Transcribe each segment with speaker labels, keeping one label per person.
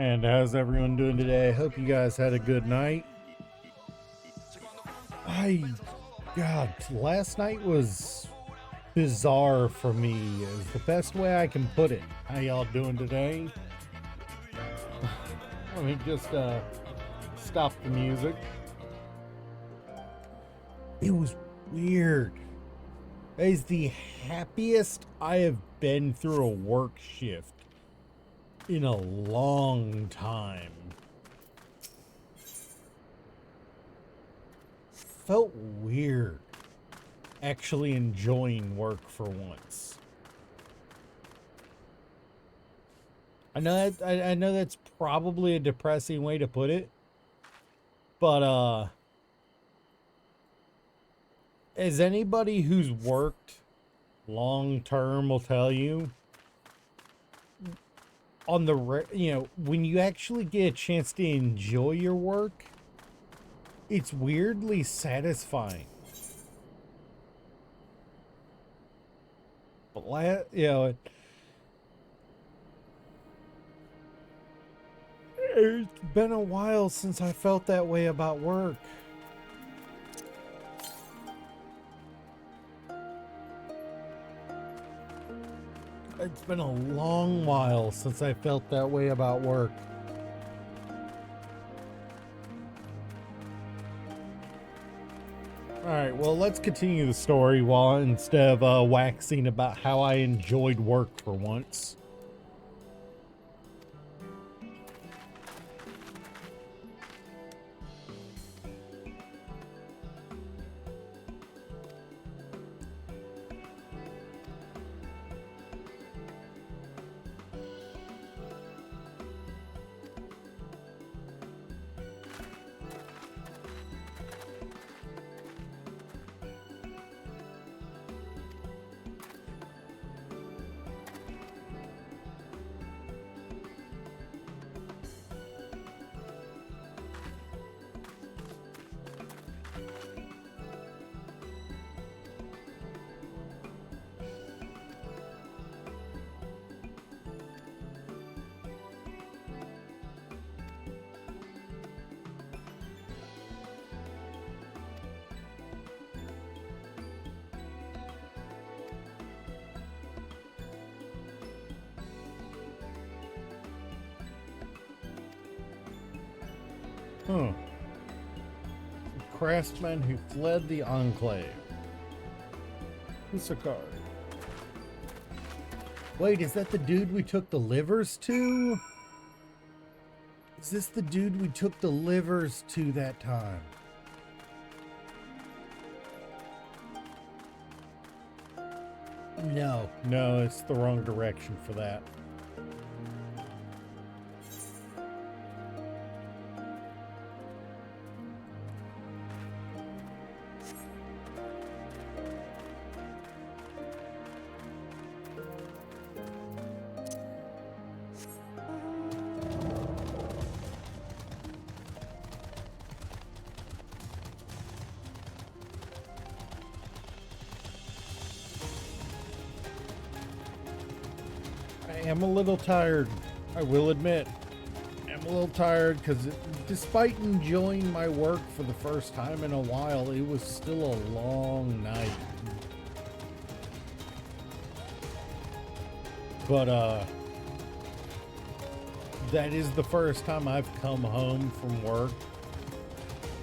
Speaker 1: And how's everyone doing today? I hope you guys had a good night. God, last night was bizarre for me, is the best way I can put it. How y'all doing today? Let me just stop the music. It was weird. That is the happiest I have been through a work shift in a long time. Felt weird actually enjoying work for once. I know that I know that's probably a depressing way to put it, but as anybody who's worked long term will tell you, on the when you actually get a chance to enjoy your work, it's weirdly satisfying. But it's been a while since I felt that way about work. It's been a long while since I felt that way about work. Alright, well, let's continue the story instead of waxing about how I enjoyed work for once. Huh. Craftsman who fled the Enclave. Husakari. Wait, is that the dude we took the livers to? Is this the dude we took the livers to that time? No, it's the wrong direction for that. I am a little tired, I will admit. I'm a little tired because despite enjoying my work for the first time in a while, it was still a long night. But that is the first time I've come home from work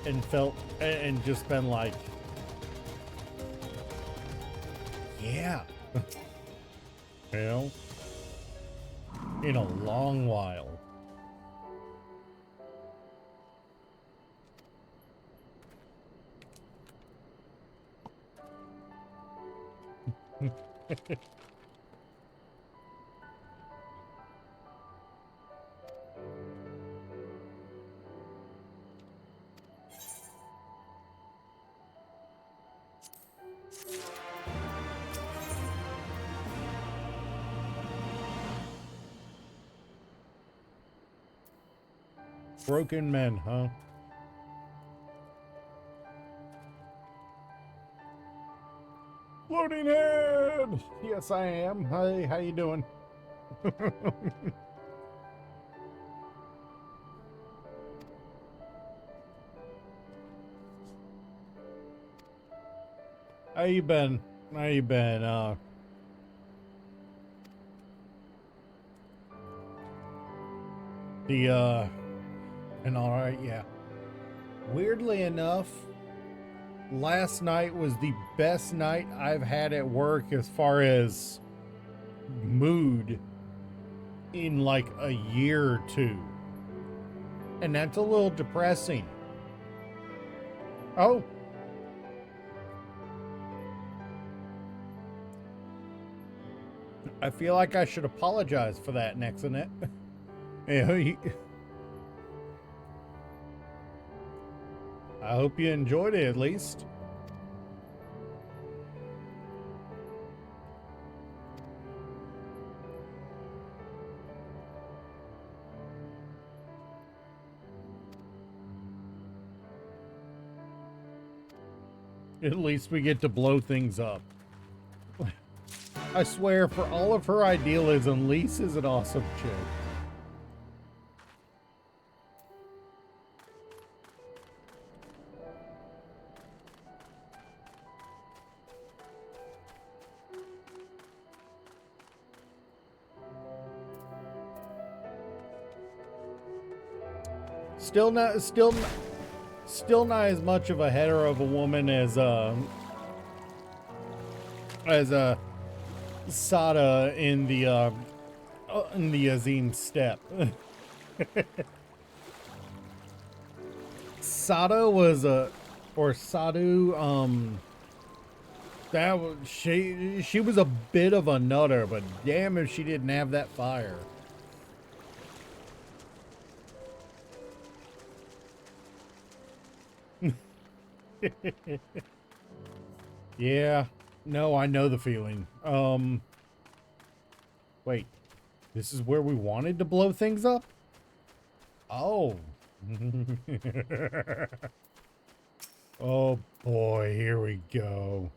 Speaker 1: and felt and just been like, yeah. You know, in a long while. Broken men, huh? Floating head! Yes, I am. Hey, how you doing? How you been? How you been? And all right, yeah. Weirdly enough, last night was the best night I've had at work as far as mood in like a year or two. And that's a little depressing. Oh. I feel like I should apologize for that, Nexonet. Yeah, I hope you enjoyed it at least. At least we get to blow things up. I swear, for all of her idealism, Lise is an awesome chick. Still not as much of a header of a woman as Sada in the Azim step. Sada was or Sadu, that was, she was a bit of a nutter, but damn if she didn't have that fire. Yeah, no, I know the feeling. Wait, this is where we wanted to blow things up? Oh. Oh boy, here we go.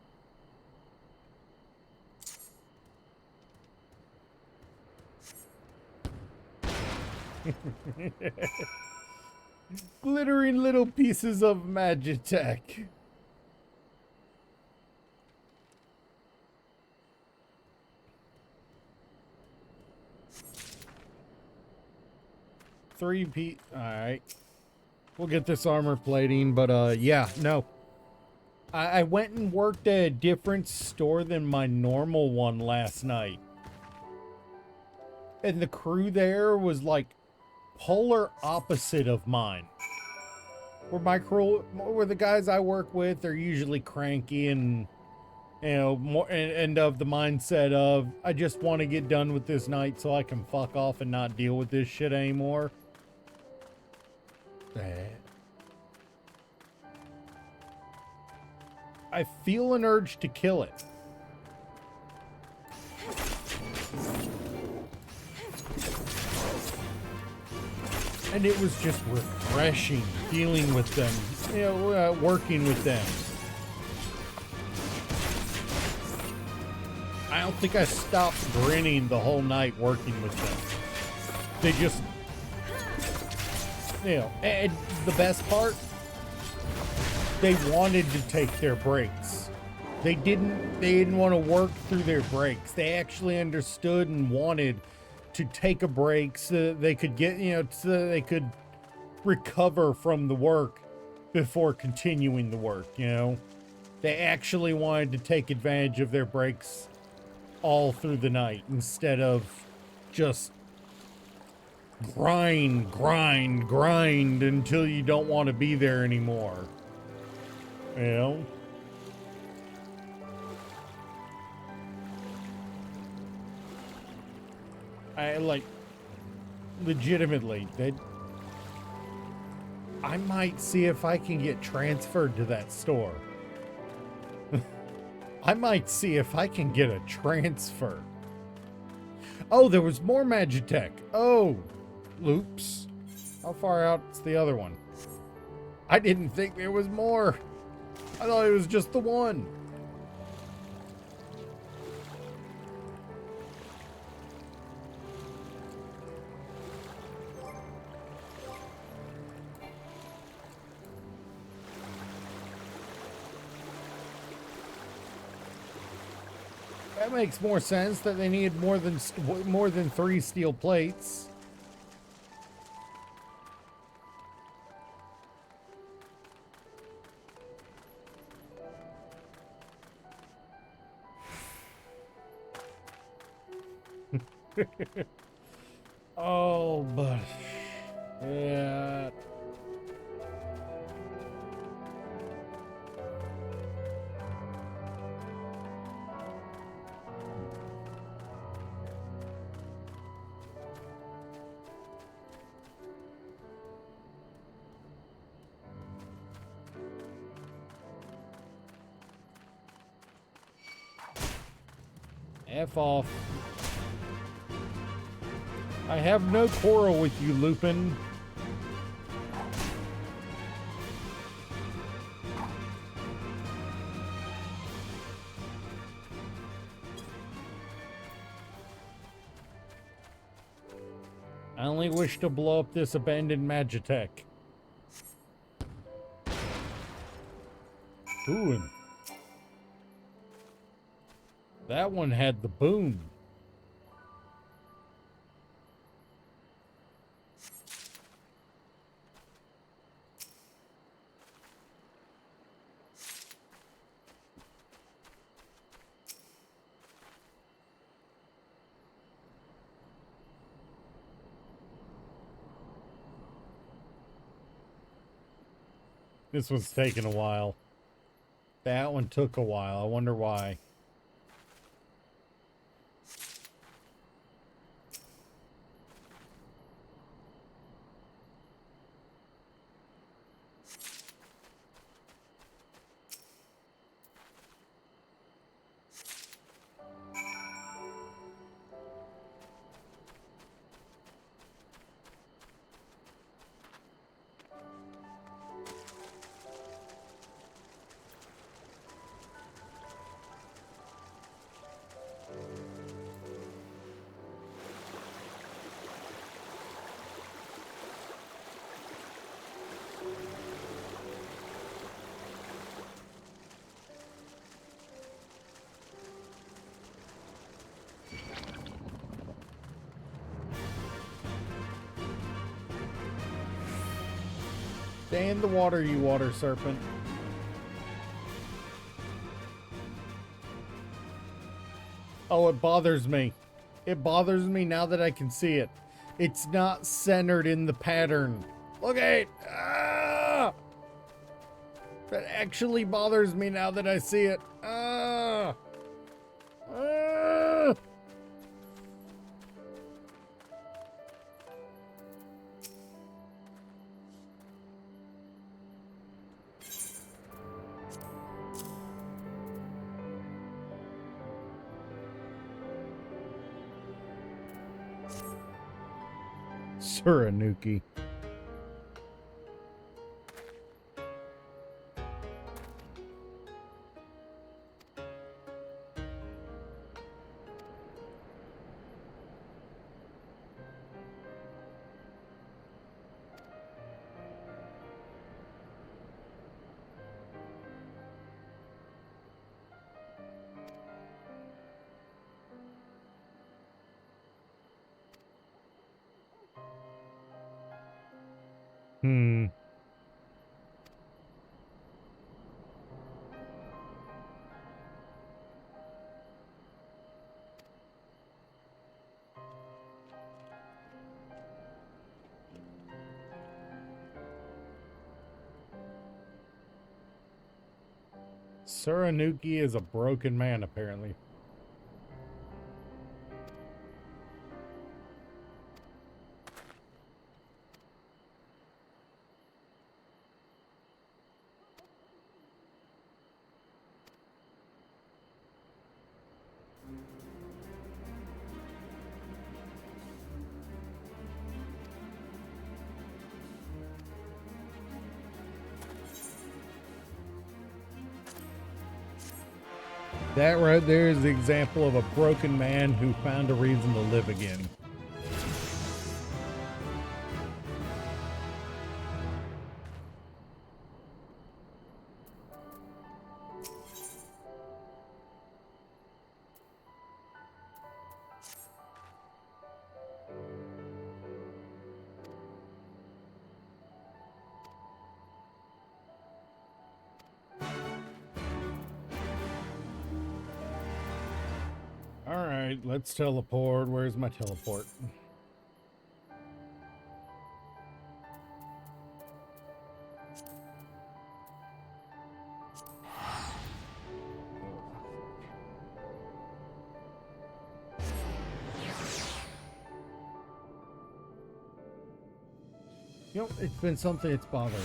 Speaker 1: Glittering little pieces of Magitech. All right. We'll get this armor plating, but yeah, no. I went and worked at a different store than my normal one last night. And the crew there was like polar opposite of mine. Where the guys I work with are usually cranky and, you know, more and of the mindset of, I just want to get done with this night so I can fuck off and not deal with this shit anymore. I feel an urge to kill it. And it was just refreshing dealing with them, you know, working with them. I don't think I stopped grinning the whole night working with them. They just, you know, and the best part, they wanted to take their breaks. They didn't want to work through their breaks. They actually understood and wanted to take a break so that they could get, you know, so that they could recover from the work before continuing the work, you know. They actually wanted to take advantage of their breaks all through the night instead of just grind until you don't want to be there anymore. You know? I like, legitimately, I might see if I can get transferred to that store. I might see if I can get a transfer. Oh, there was more Magitech. Oh, oops. How far out's the other one? I didn't think there was more. I thought it was just the one. That makes more sense that they needed more than 3 steel plates. Oh, but yeah. F off. I have no quarrel with you, Lupin. I only wish to blow up this abandoned Magitech. Ooh, and that one had the boom. This one's taking a while. That one took a while. I wonder why. Stay in the water, you water serpent. Oh, it bothers me. It bothers me now that I can see it. It's not centered in the pattern. Look at it. Ah! That actually bothers me now that I see it. Ah! Ah! Suranuki. Hmm. Suranuki is a broken man, apparently. That right there is the example of a broken man who found a reason to live again. All right, let's teleport. Where's my teleport? You know, it's been something that's bothering me.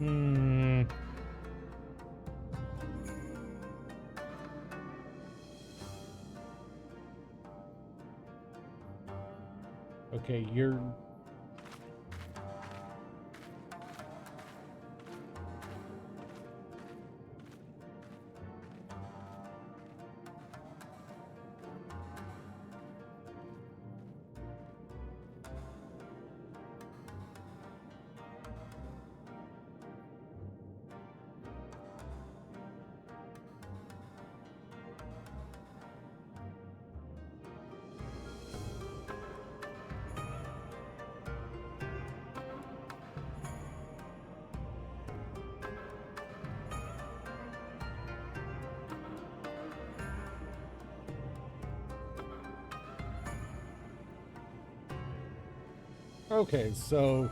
Speaker 1: Hmm. Okay, you're... Okay, so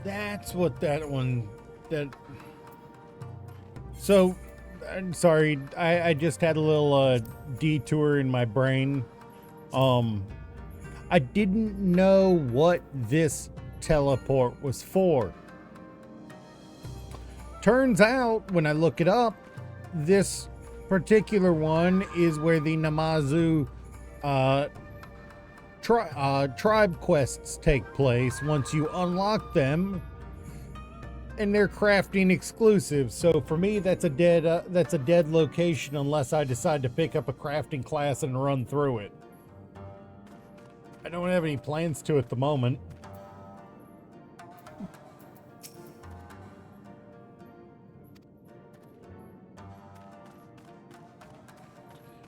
Speaker 1: that's what that one that so I'm sorry, I just had a little detour in my brain. I didn't know what this teleport was for. Turns out when I look it up, this particular one is where the Namazu tribe quests take place once you unlock them, and they're crafting exclusive. So for me, that's a dead location unless I decide to pick up a crafting class and run through it. I don't have any plans to at the moment.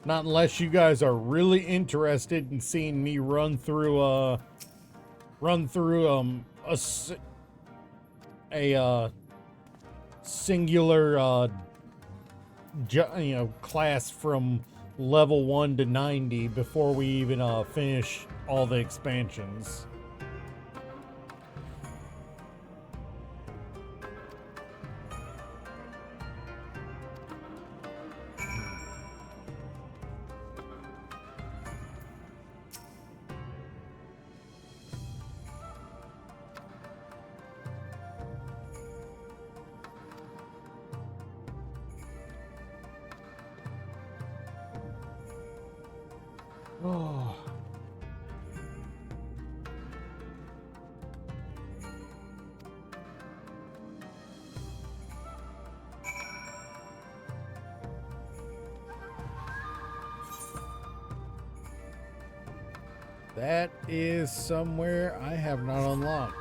Speaker 1: Not unless you guys are really interested in seeing me run through a singular class from level 1 to 90 before we even finish all the expansions. Oh. That is somewhere I have not unlocked.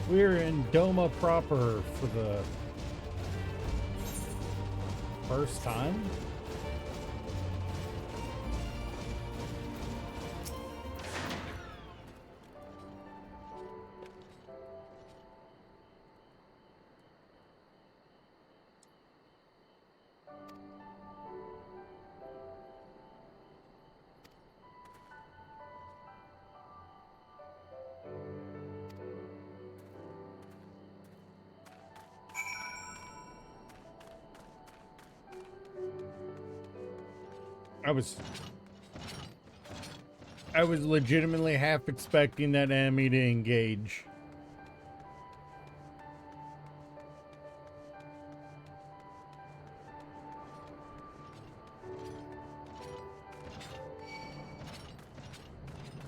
Speaker 1: We're in Doma proper for the first time. I was legitimately half expecting that enemy to engage.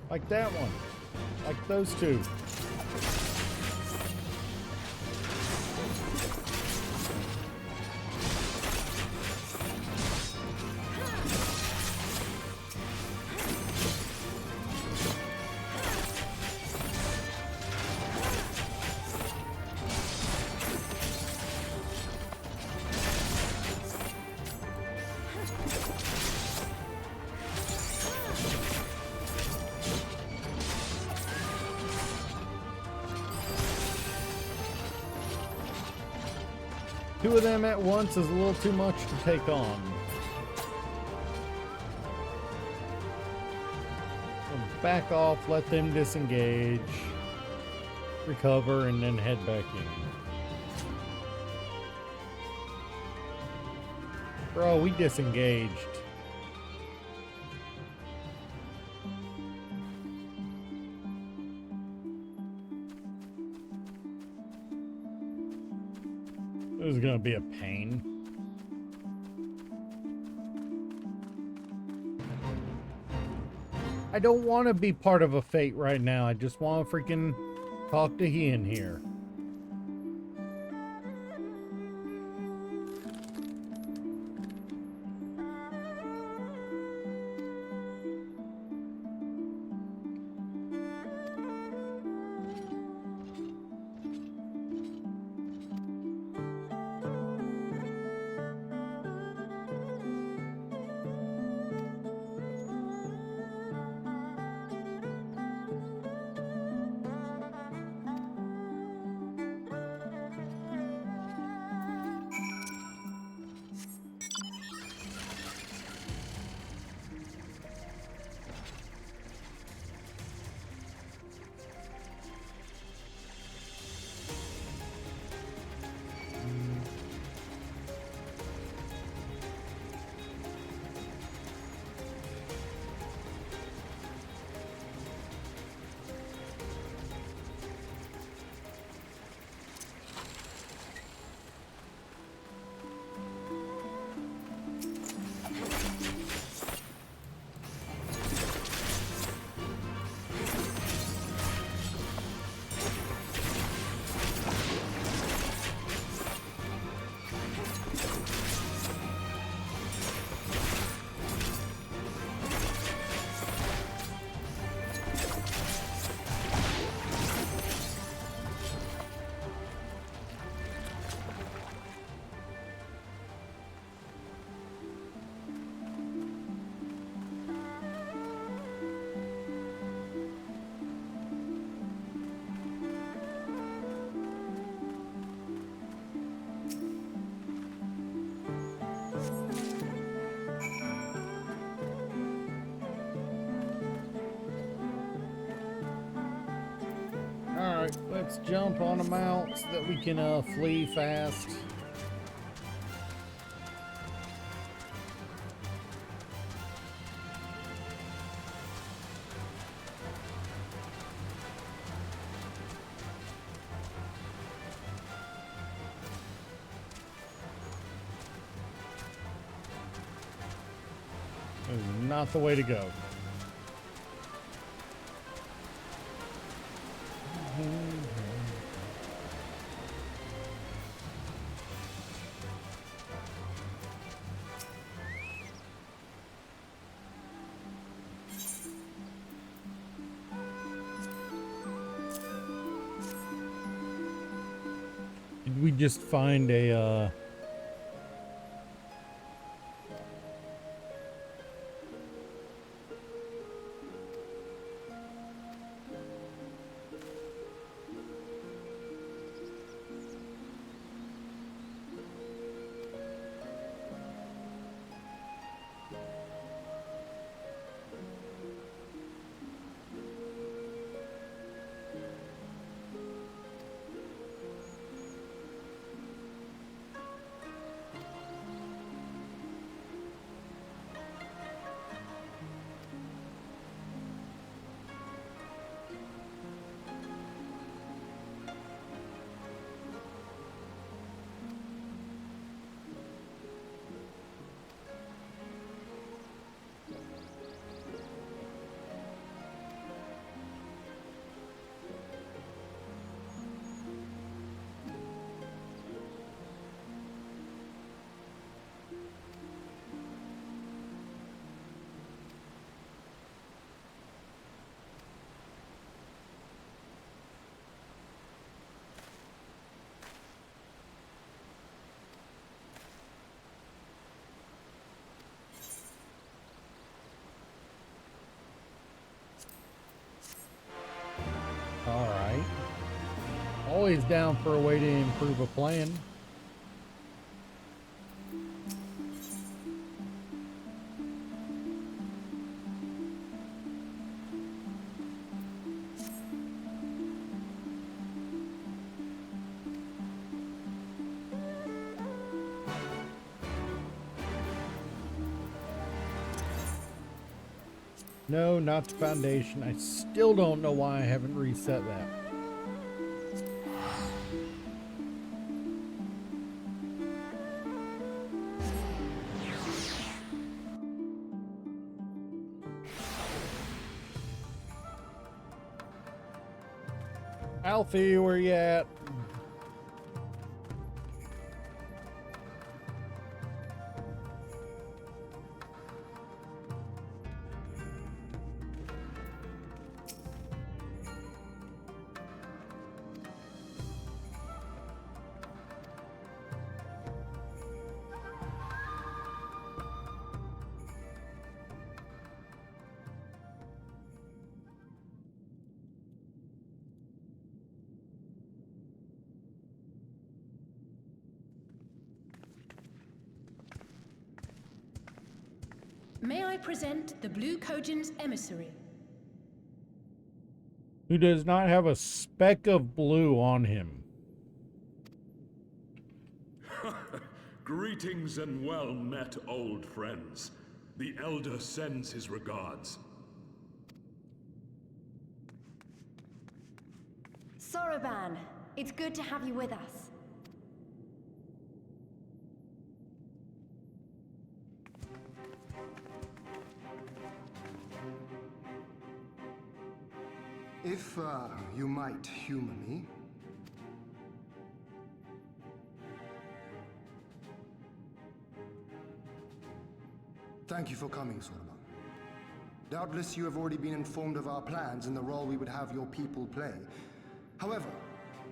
Speaker 1: Like that one. Like those two. Two of them at once is a little too much to take on. So back off, let them disengage, recover, and then head back in. Bro, we disengaged. This is gonna be a pain. I don't want to be part of a fate right now. I just want to freaking talk to Hien here. Alright, let's jump on a mount so that we can flee fast. This is not the way to go. Did we just find a Alright. Always down for a way to improve a plan. No, not the foundation. I still don't know why I haven't reset that. Alfie, where you at?
Speaker 2: May I present the Blue Kojin's emissary?
Speaker 1: Who does not have a speck of blue on him.
Speaker 3: Greetings and well met, old friends. The Elder sends his regards.
Speaker 4: Soroban, it's good to have you with us.
Speaker 5: If, you might humor me. Thank you for coming, Soroban. Doubtless you have already been informed of our plans and the role we would have your people play. However,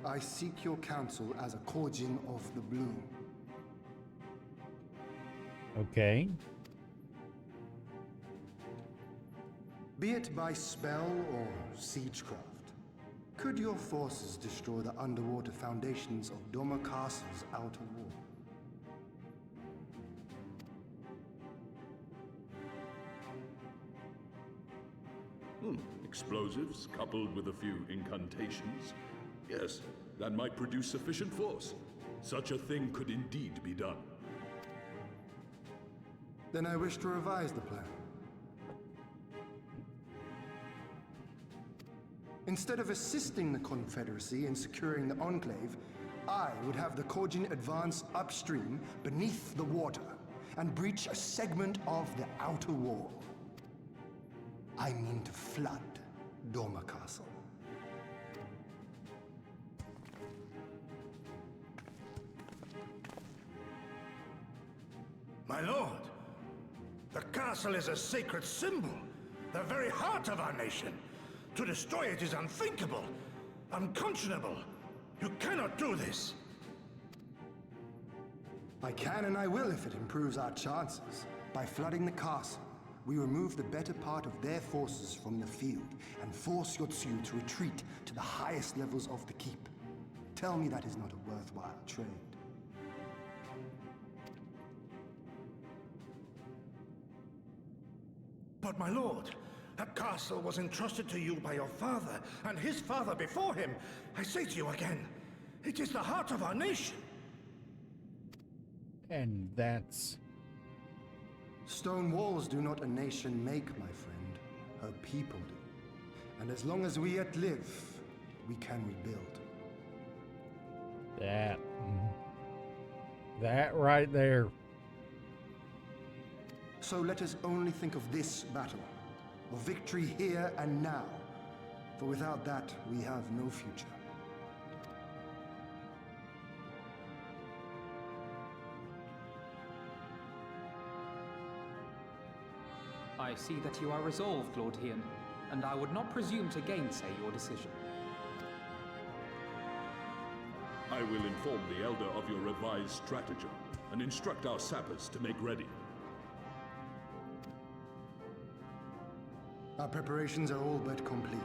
Speaker 5: I seek your counsel as a Kojin of the Blue.
Speaker 1: Okay.
Speaker 5: Be it by spell or siegecraft, could your forces destroy the underwater foundations of Doma Castle's outer wall?
Speaker 3: Explosives coupled with a few incantations. Yes, that might produce sufficient force. Such a thing could indeed be done.
Speaker 5: Then I wish to revise the plan. Instead of assisting the Confederacy in securing the Enclave, I would have the Kojin advance upstream beneath the water and breach a segment of the outer wall. I mean to flood Doma Castle.
Speaker 6: My lord, the castle is a sacred symbol, the very heart of our nation. To destroy it is unthinkable, unconscionable. You cannot do this.
Speaker 5: I can and I will if it improves our chances. By flooding the castle, we remove the better part of their forces from the field and force Yotsuyu to retreat to the highest levels of the keep. Tell me that is not a worthwhile trade.
Speaker 6: But my lord, that castle was entrusted to you by your father, and his father before him. I say to you again, it is the heart of our nation.
Speaker 1: And that's...
Speaker 5: Stone walls do not a nation make, my friend. Her people do. And as long as we yet live, we can rebuild.
Speaker 1: that. That right there.
Speaker 5: So let us only think of this battle, of victory here and now, for without that we have no future.
Speaker 7: I see that you are resolved, Lord Hien, and I would not presume to gainsay your decision.
Speaker 3: I will inform the Elder of your revised stratagem and instruct our sappers to make ready.
Speaker 5: Our preparations are all but complete.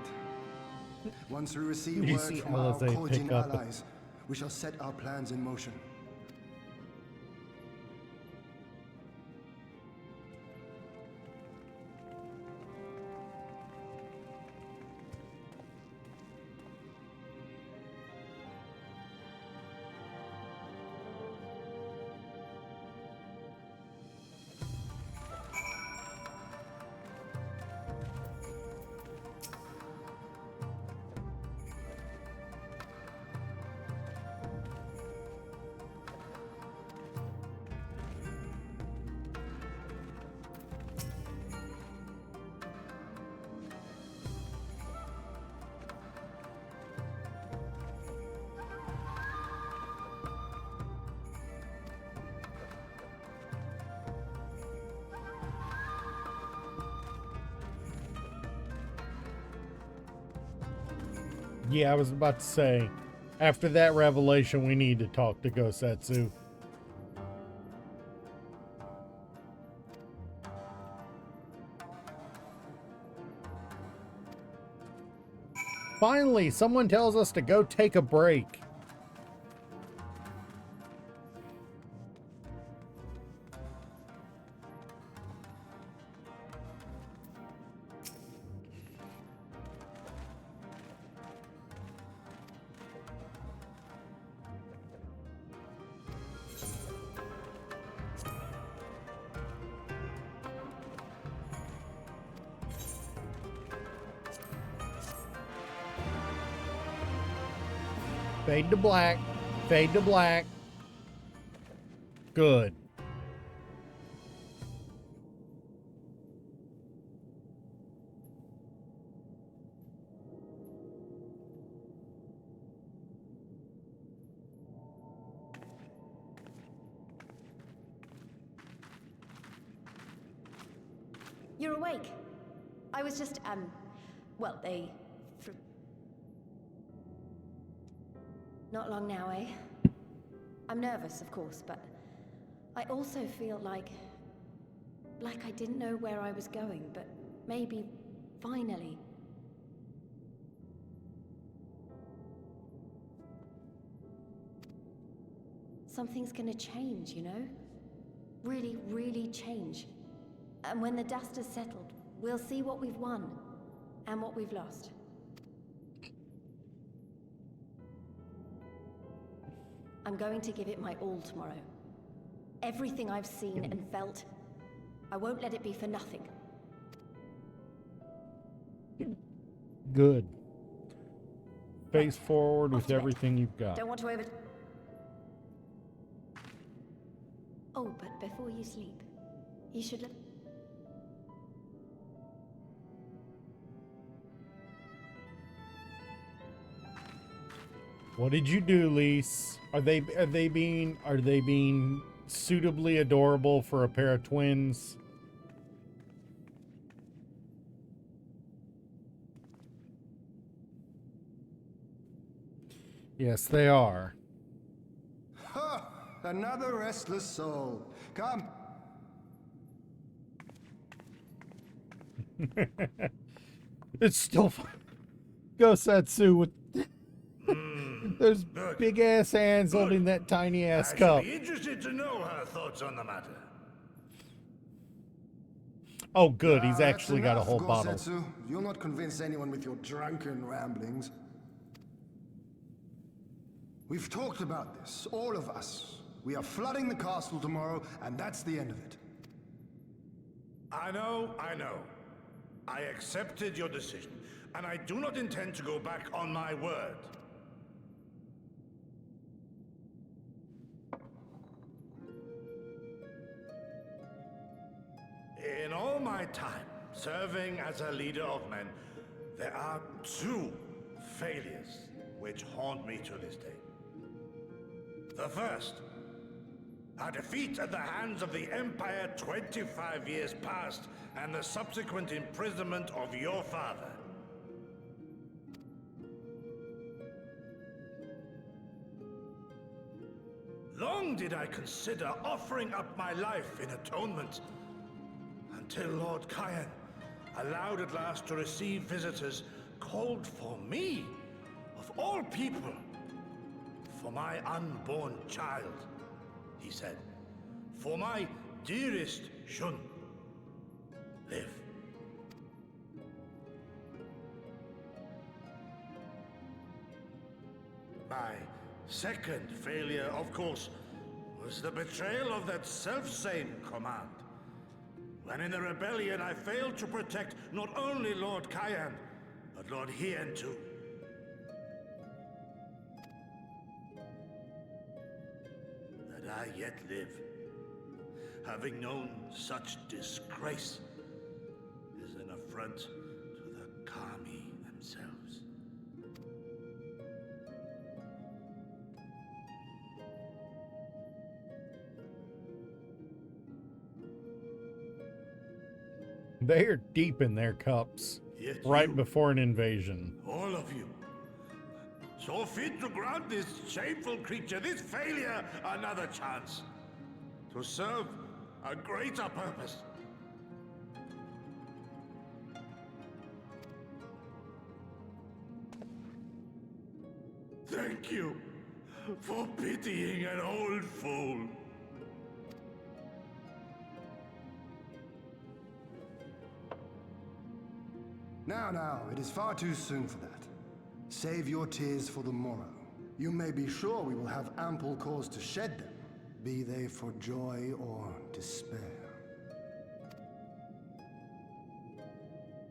Speaker 5: Once we receive
Speaker 1: You
Speaker 5: word
Speaker 1: see
Speaker 5: from our
Speaker 1: LSA pick
Speaker 5: Kojin
Speaker 1: up.
Speaker 5: allies, we shall set our plans in motion.
Speaker 1: Yeah, I was about to say, after that revelation, we need to talk to Gosetsu. Finally, someone tells us to go take a break. Fade to black. Fade to black. Good.
Speaker 4: You're awake. I was just, well, Not long now, eh? I'm nervous, of course, but I also feel like I didn't know where I was going, but maybe, finally. Something's gonna change, you know? Really, really change. And when the dust has settled, we'll see what we've won and what we've lost. I'm going to give it my all tomorrow. Everything I've seen and felt, I won't let it be for nothing.
Speaker 1: Good. Face forward with
Speaker 4: Off to bed.
Speaker 1: everything you've got.
Speaker 4: Don't want to over... Oh, but before you sleep, you should let...
Speaker 1: What did you do, Lise? Are they being suitably adorable for a pair of twins? Yes, they are.
Speaker 5: Ha! Another restless soul. Come.
Speaker 1: It's still Go Satsu with those
Speaker 6: Good.
Speaker 1: big ass hands holding that tiny
Speaker 6: I
Speaker 1: ass
Speaker 6: should
Speaker 1: cup.
Speaker 6: be interested to know her thoughts on the matter.
Speaker 1: Oh, good. He's
Speaker 5: Ah, that's
Speaker 1: actually got a
Speaker 5: enough,
Speaker 1: whole bottle.
Speaker 5: Gosetsu. You'll not convince anyone with your drunken ramblings. We've talked about this, all of us. We are flooding the castle tomorrow, and that's the end of it.
Speaker 6: I know. I accepted your decision, and I do not intend to go back on my word. In all my time serving as a leader of men, there are two failures which haunt me to this day. The first, a defeat at the hands of the Empire 25 years past, and the subsequent imprisonment of your father. Long did I consider offering up my life in atonement, until Lord Kyan allowed at last to receive visitors called for me, of all people, for my unborn child, he said, for my dearest Shun. Live. My second failure, of course, was the betrayal of that self-same command. When in the rebellion I failed to protect not only Lord Kyan, but Lord Hien too. That I yet live, having known such disgrace, is an affront to the Kami themselves.
Speaker 1: They are deep in their cups
Speaker 6: Yet
Speaker 1: right
Speaker 6: you,
Speaker 1: before an invasion.
Speaker 6: all of you, so fit to grant this shameful creature, this failure, another chance to serve a greater purpose. Thank you for pitying an old fool.
Speaker 5: Now, it is far too soon for that. Save your tears for the morrow. You may be sure we will have ample cause to shed them, be they for joy or despair.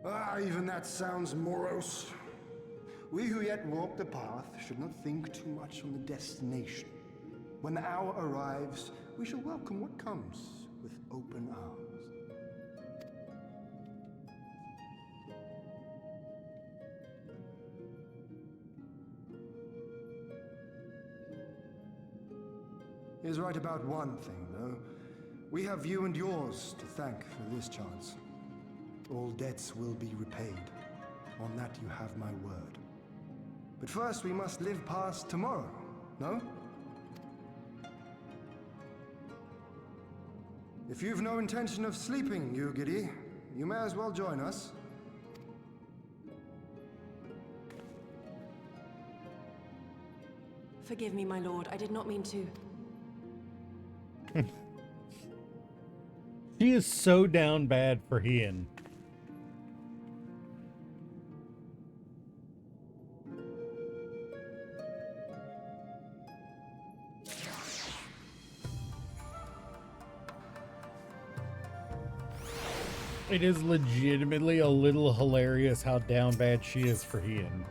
Speaker 5: Ah, even that sounds morose. We who yet walk the path should not think too much on the destination. When the hour arrives, we shall welcome what comes with open arms. He is right about one thing, though. We have you and yours to thank for this chance. All debts will be repaid. On that you have my word. But first we must live past tomorrow, no? If you've no intention of sleeping, Yugiri, you may as well join us.
Speaker 8: Forgive me, my lord. I did not mean to.
Speaker 1: She is so down bad for Hien. It is legitimately a little hilarious how down bad she is for Ian.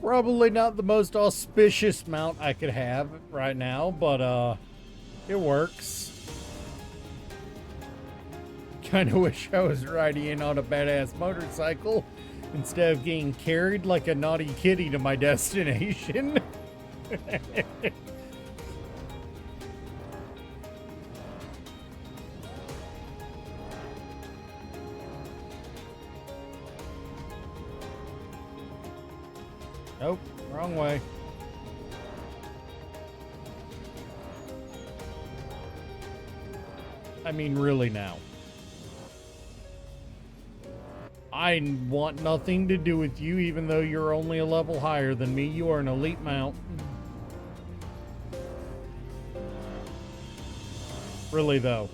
Speaker 1: Probably not the most auspicious mount I could have right now, but it works. Kinda wish I was riding in on a badass motorcycle instead of getting carried like a naughty kitty to my destination. Nope, wrong way. I mean, really now. I want nothing to do with you, even though you're only a level higher than me. You are an elite mount. Really, though.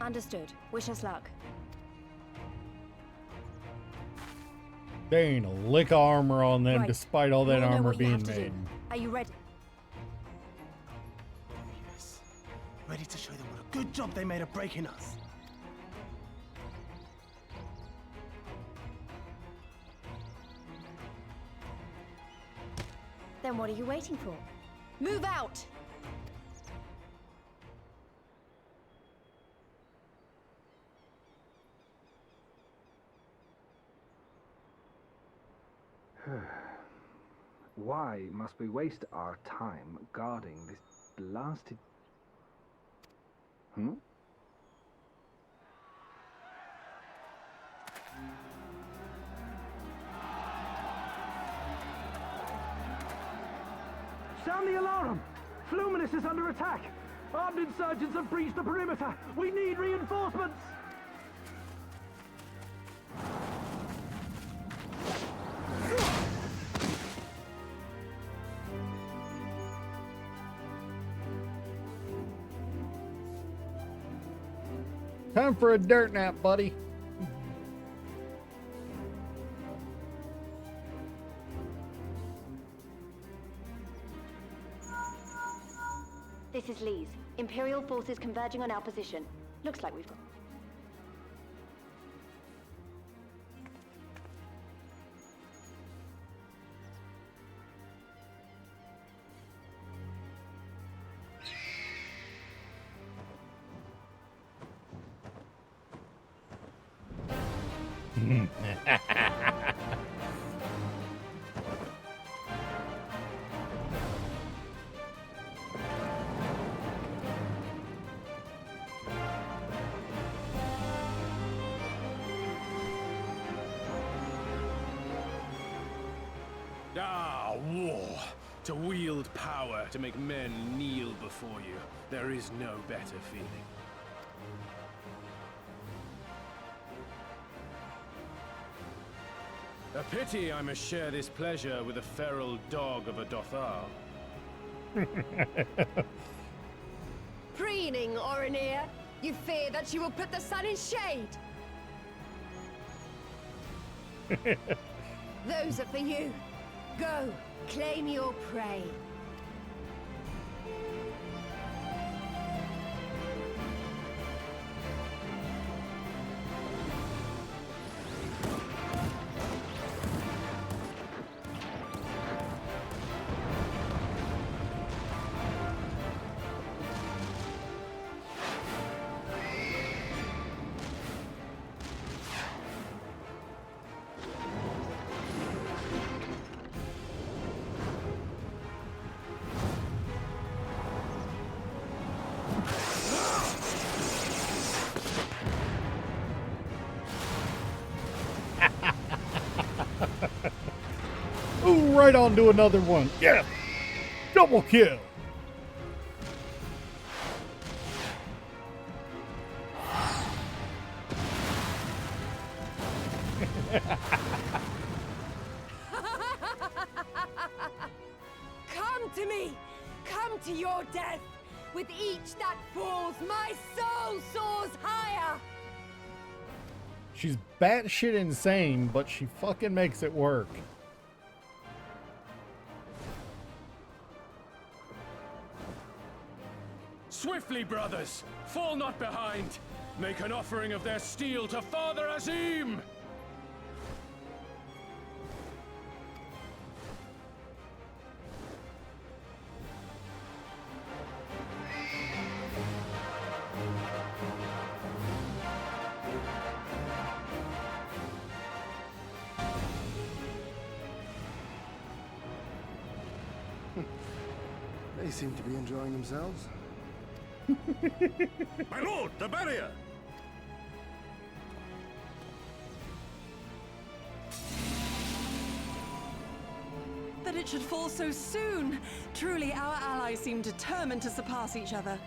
Speaker 4: Understood. Wish us luck.
Speaker 1: There ain't a lick of armor on them,
Speaker 4: Right.
Speaker 1: despite all that
Speaker 4: You all know
Speaker 1: armor
Speaker 4: what you
Speaker 1: being
Speaker 4: have to do.
Speaker 1: made.
Speaker 4: Are you ready?
Speaker 9: Yes. Ready to show them what a good job they made of breaking us.
Speaker 4: Then what are you waiting for? Move out!
Speaker 10: Why must we waste our time guarding this blasted...
Speaker 9: Sound the alarm! Fluminus is under attack! Armed insurgents have breached the perimeter! We need reinforcements!
Speaker 1: Time for a dirt nap, buddy.
Speaker 4: This is Lee's. Imperial forces converging on our position. Looks like we've got...
Speaker 11: Ah, war. To wield power to make men kneel before you. There is no better feeling. A pity I must share this pleasure with a feral dog of a Dothar.
Speaker 12: Preening, Oronir. You fear that she will put the sun in shade. Those are for you. Go, claim your prey.
Speaker 1: Ooh, right on to another one. Yeah. Double kill.
Speaker 12: Come to me! Come to your death! With each that falls, my soul soars higher!
Speaker 1: She's batshit insane, but she fucking makes it work.
Speaker 11: Swiftly, brothers! Fall not behind! Make an offering of their steel to Father Azim!
Speaker 5: They seem to be enjoying themselves.
Speaker 6: My lord, the barrier!
Speaker 8: That it should fall so soon! Truly, our allies seem determined to surpass each other.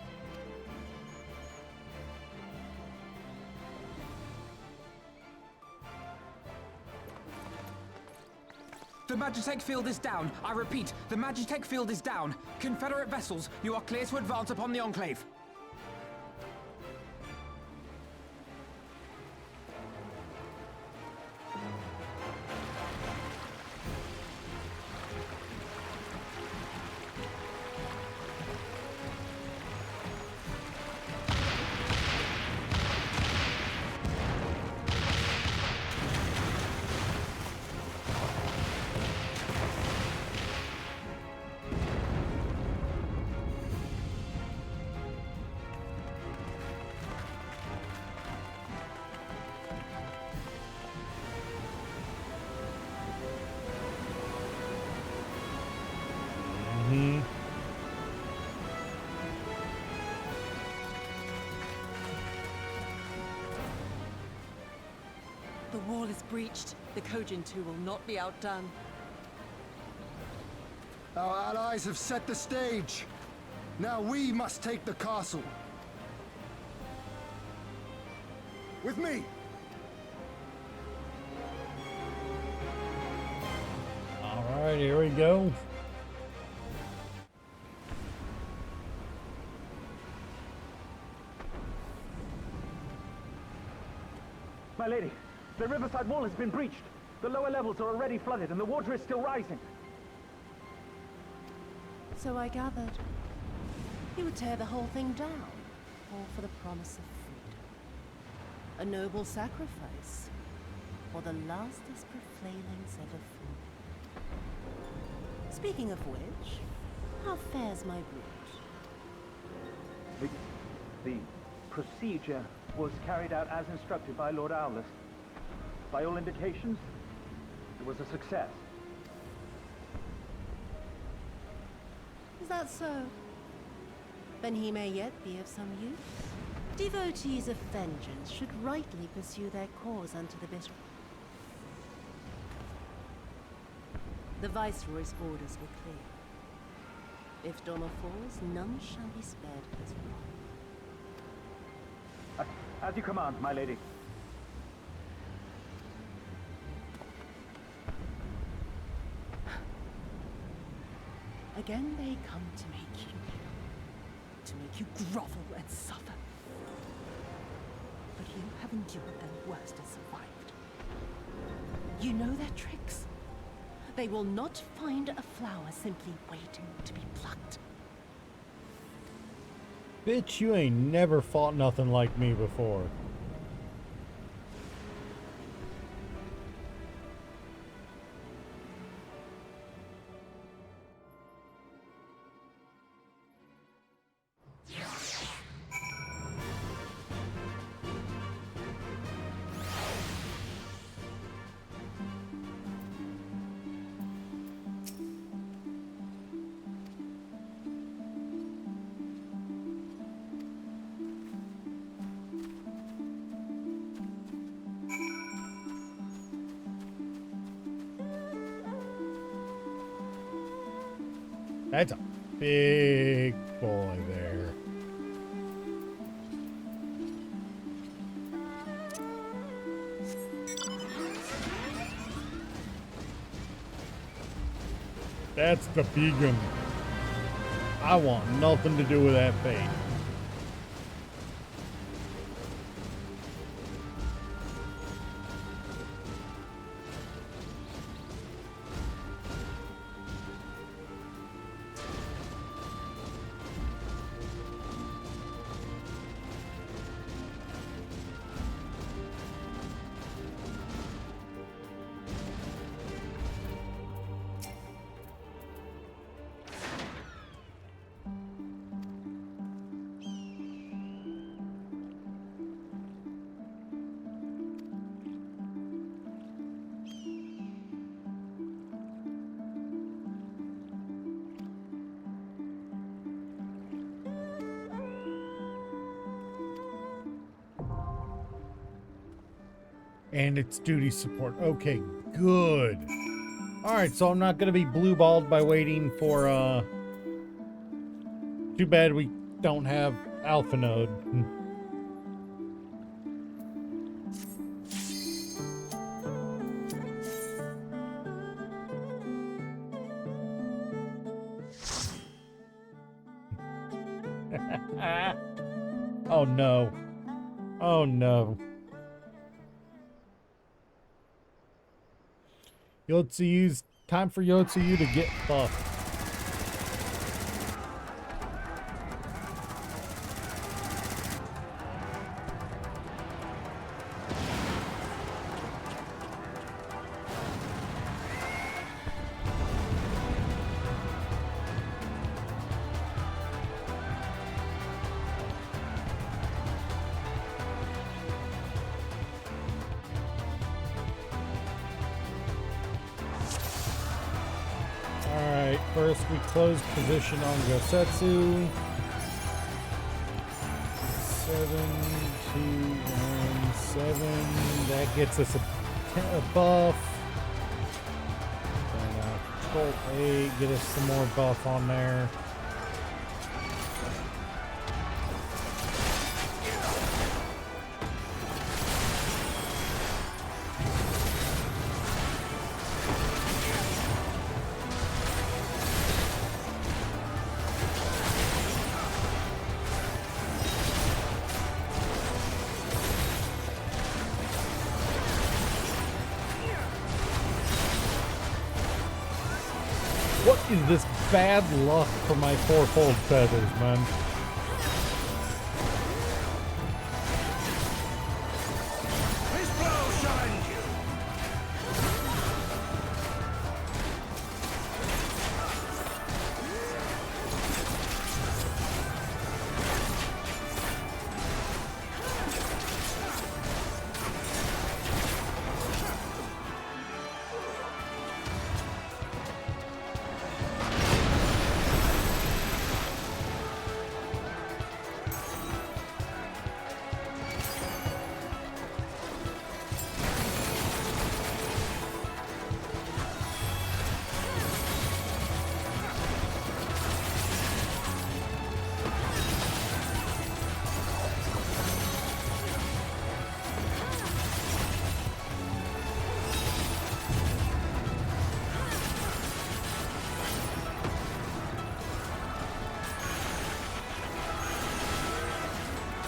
Speaker 7: The Magitech field is down. I repeat, the Magitech field is down. Confederate vessels, you are clear to advance upon the Enclave.
Speaker 8: The wall is breached. The Kojin too will not be outdone.
Speaker 5: Our allies have set the stage. Now we must take the castle. With me!
Speaker 1: All right, here we go.
Speaker 9: My lady, the riverside wall has been breached. The lower levels are already flooded and the water is still rising.
Speaker 2: So I gathered. You would tear the whole thing down, all for the promise of freedom. A noble sacrifice, for the lastest profanings ever flew. Speaking of which, how fares my brood?
Speaker 9: The procedure was carried out as instructed by Lord Aulus. By all indications, it was a success.
Speaker 2: Is that so? Then he may yet be of some use. Devotees of vengeance should rightly pursue their cause unto the bitter. The Viceroy's orders were clear. If Doma falls, none shall be spared his wrath.
Speaker 9: As you command, my lady.
Speaker 2: Again they come to make you grovel and suffer. But you have endured their worst and survived. You know their tricks. They will not find a flower simply waiting to be plucked.
Speaker 1: Bitch, you ain't never fought nothing like me before. That's a big boy there. That's the vegan. I want nothing to do with that fate. And it's duty support. Okay, good. Alright, so I'm not going to be blue-balled by waiting for, Too bad we don't have Alpha Node. Oh no. Oh no. Yotsuyu's time for Yotsuyu to get buffed. Alright, first we close position on Gosetsu. 7, 2, 1, 7. That gets us a buff. And Control 8, get us some more buff on there. What is this bad luck for my fourfold feathers, man?
Speaker 6: This blow shall end you.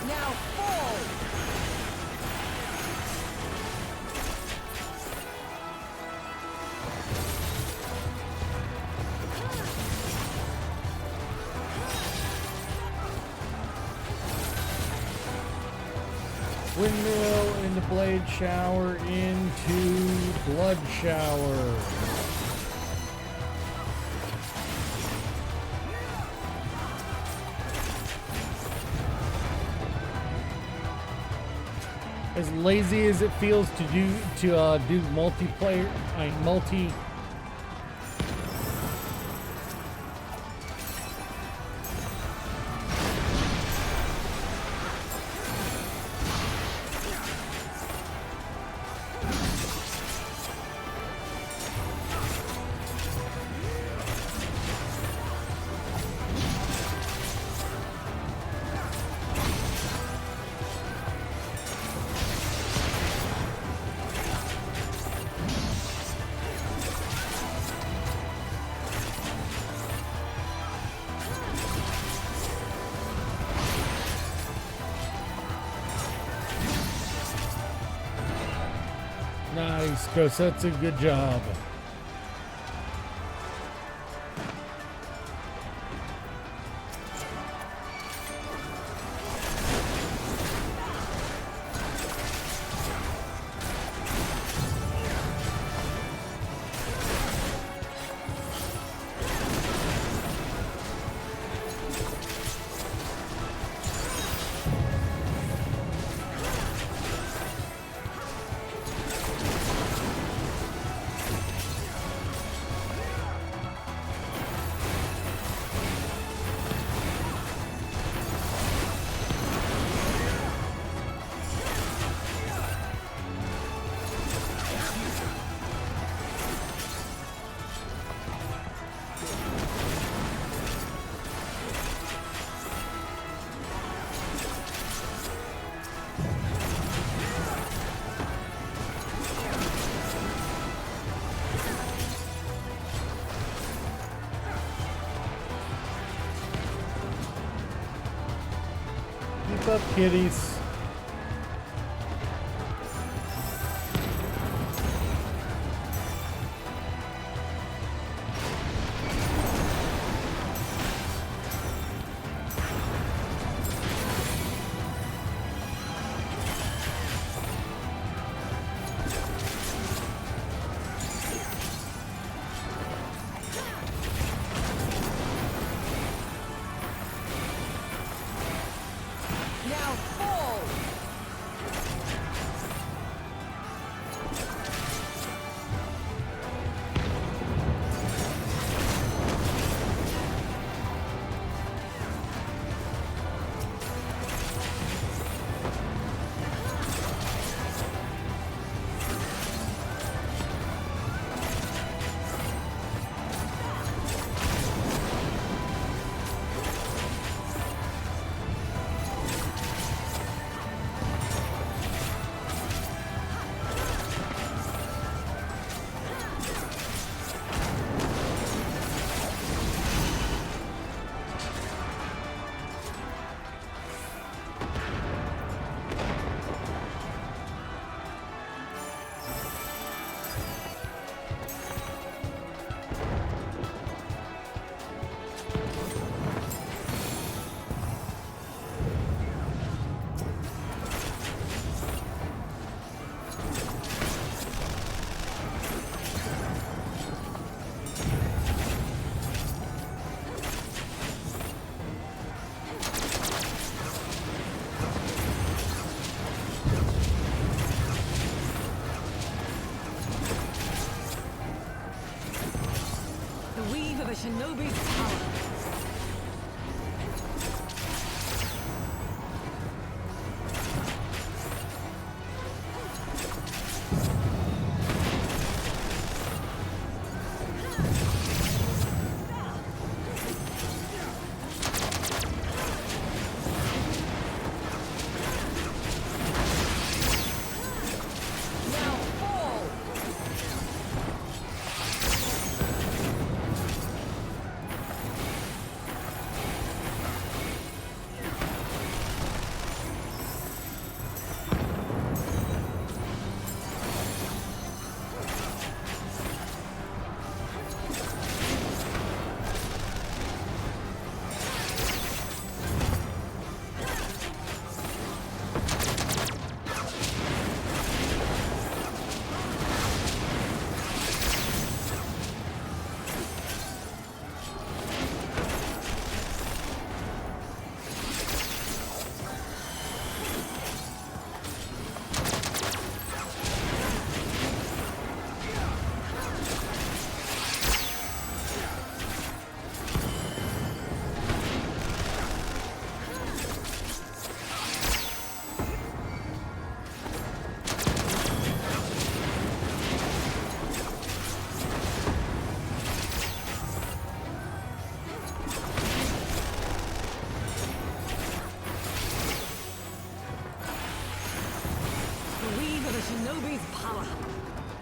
Speaker 12: Now fall!
Speaker 1: Windmill into blade shower into blood shower. As lazy as it feels to do multiplayer, multi. Nice, Chris. That's a good job. Keep up, kitties.
Speaker 12: Now fall!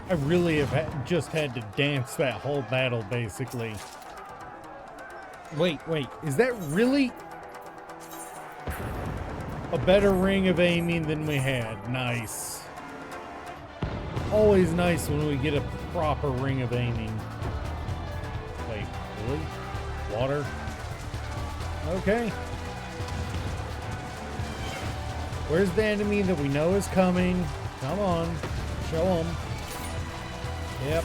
Speaker 1: I really have just had to dance that whole battle, basically. Wait, is that really a better ring of aiming than we had? Nice. Always nice when we get a proper ring of aiming. Wait, really? Water? Okay. Where's the enemy that we know is coming? Come on, show them. Yep.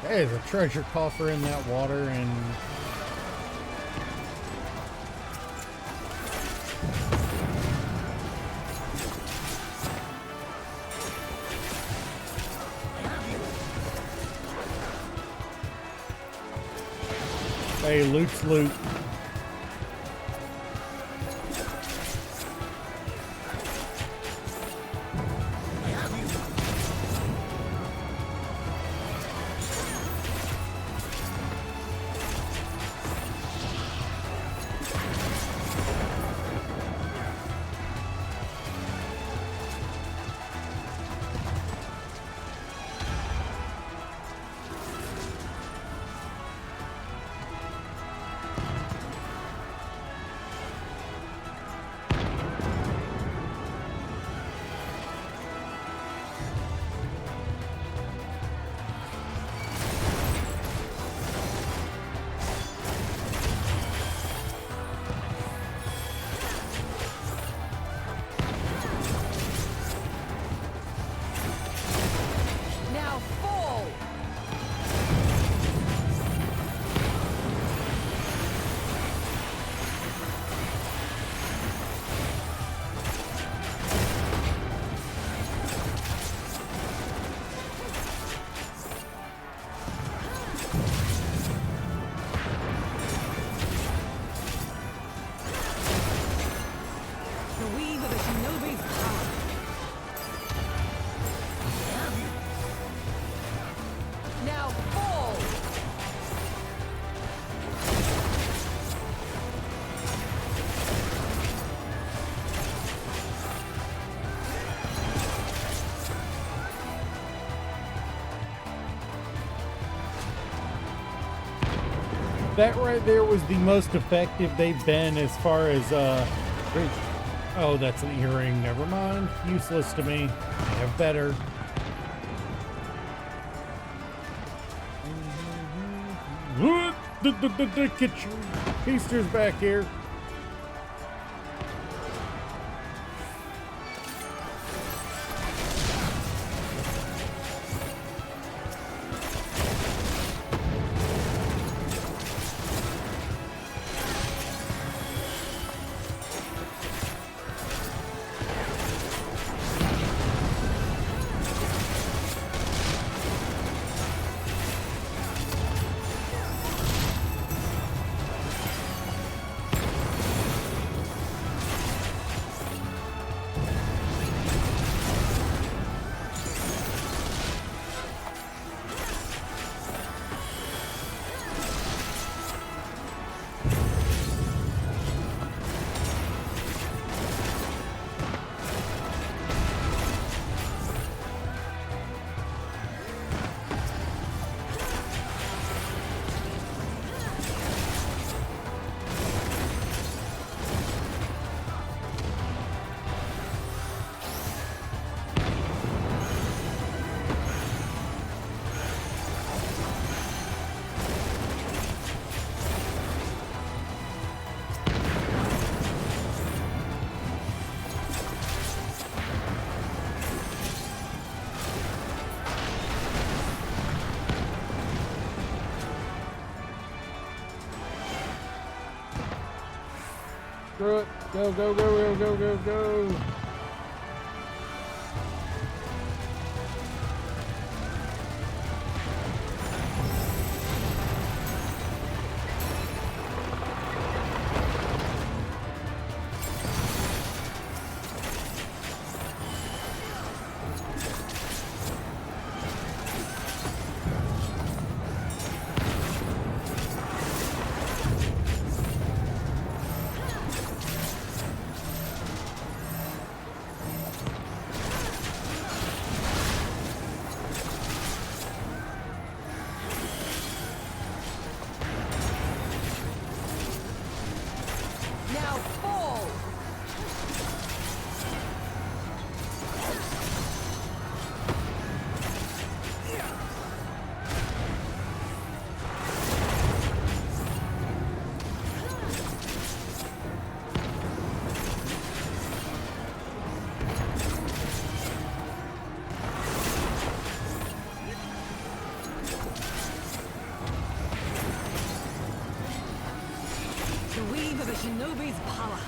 Speaker 1: There's a treasure coffer in that water, and hey, loot's loot. That right there was the most effective they've been as far as oh, that's an earring. Never mind. Useless to me. I have better. Get your feasters back here. Screw it. Go, go, go, go, go, go, go.
Speaker 12: Now fall! The weave of a shinobi's power.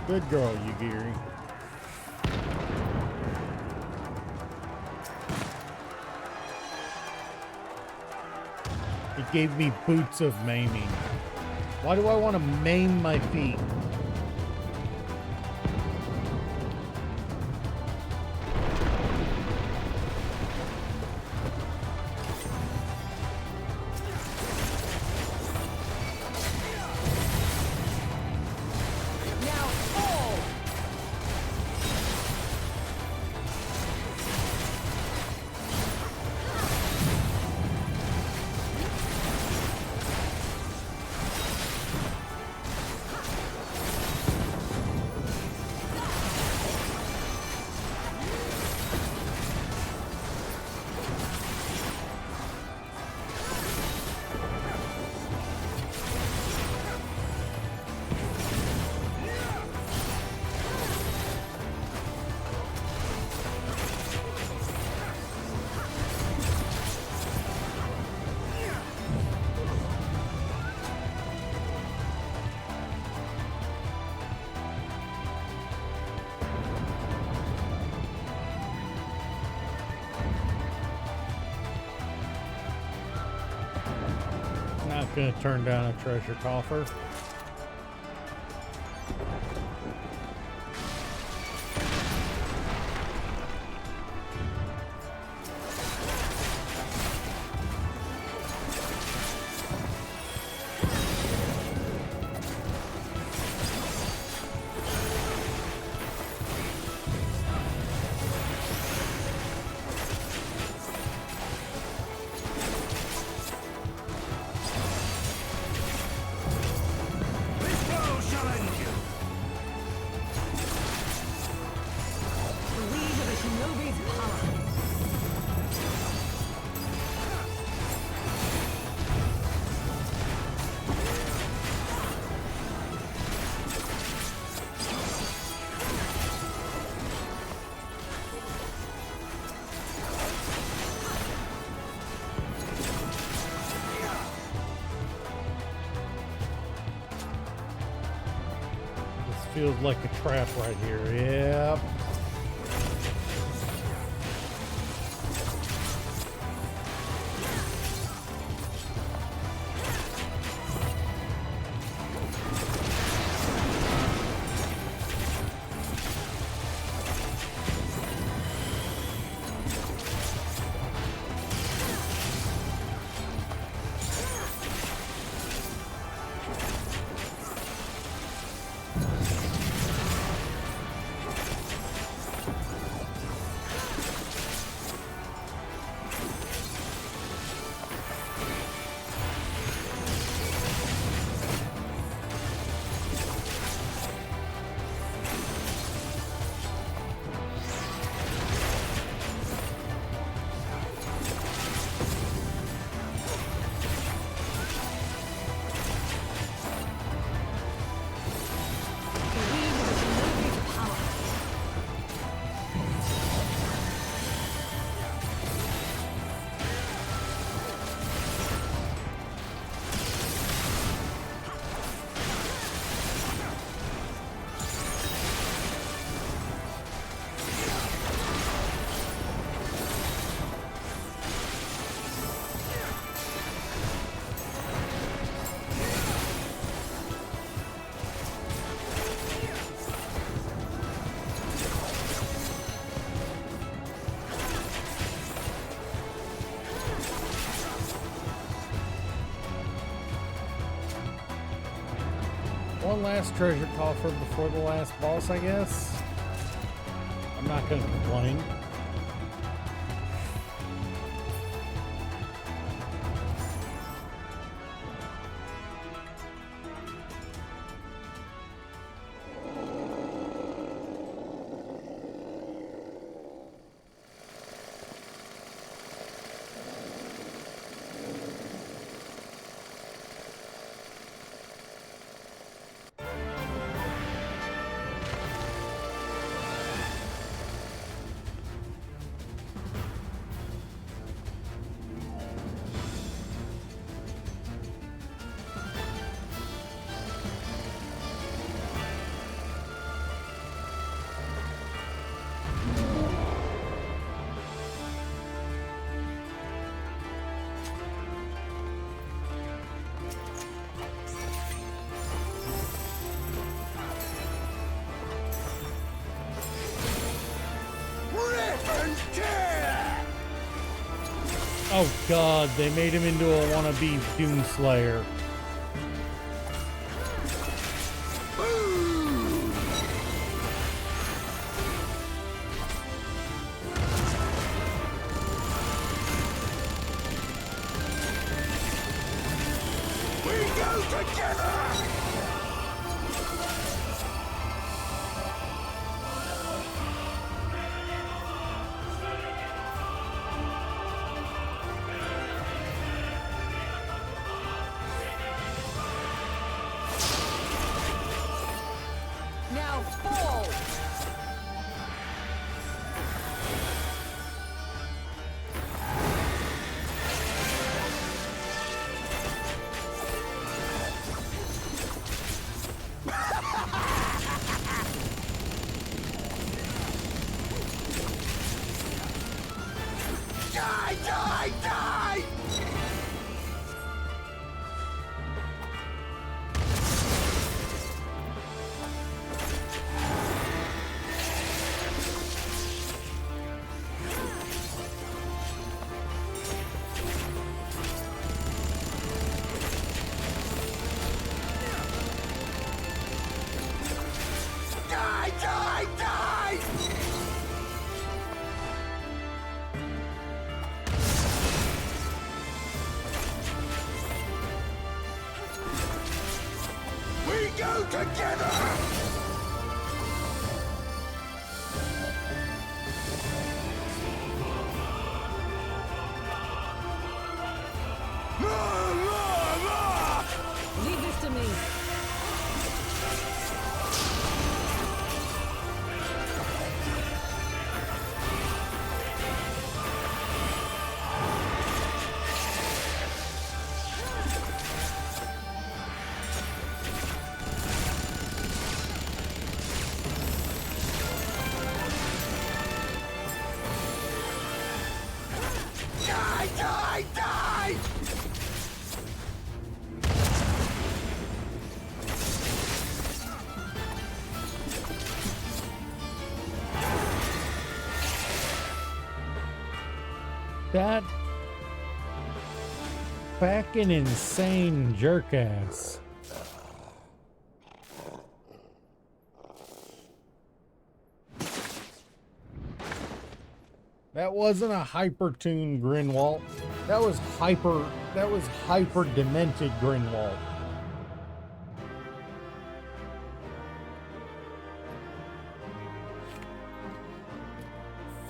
Speaker 1: Good girl, Yugiri. It gave me boots of maiming. Why do I want to maim my feet? Not gonna turn down a treasure coffer. feels like a trap right here. Yep. One last treasure coffer before the last boss, I guess. I'm not going to complain. Oh god, they made him into a wannabe Doomslayer.
Speaker 6: We go together!
Speaker 12: Now fall!
Speaker 6: Die, die, die! Die, die, die! We go together!
Speaker 12: Leave this to me.
Speaker 1: That fucking insane jerkass. That wasn't a hyper-tuned Grinwald. That was hyper demented Grinwald.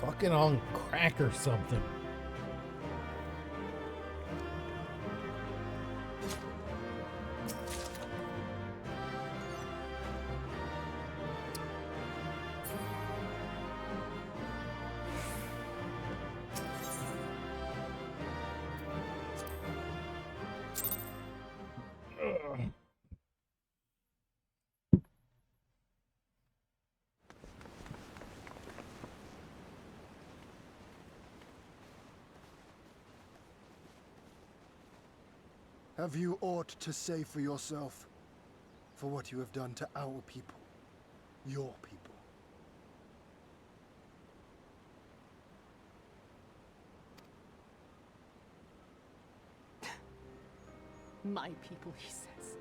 Speaker 1: Fucking on crack or something.
Speaker 5: Have you aught to say for yourself? For what you have done to our people? Your people?
Speaker 2: My people, he says.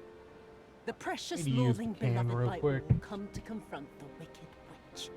Speaker 2: The precious,
Speaker 1: Maybe use
Speaker 2: loathing
Speaker 1: the can
Speaker 2: beloved
Speaker 1: real
Speaker 2: by
Speaker 1: quick.
Speaker 2: all come to confront the wicked witch.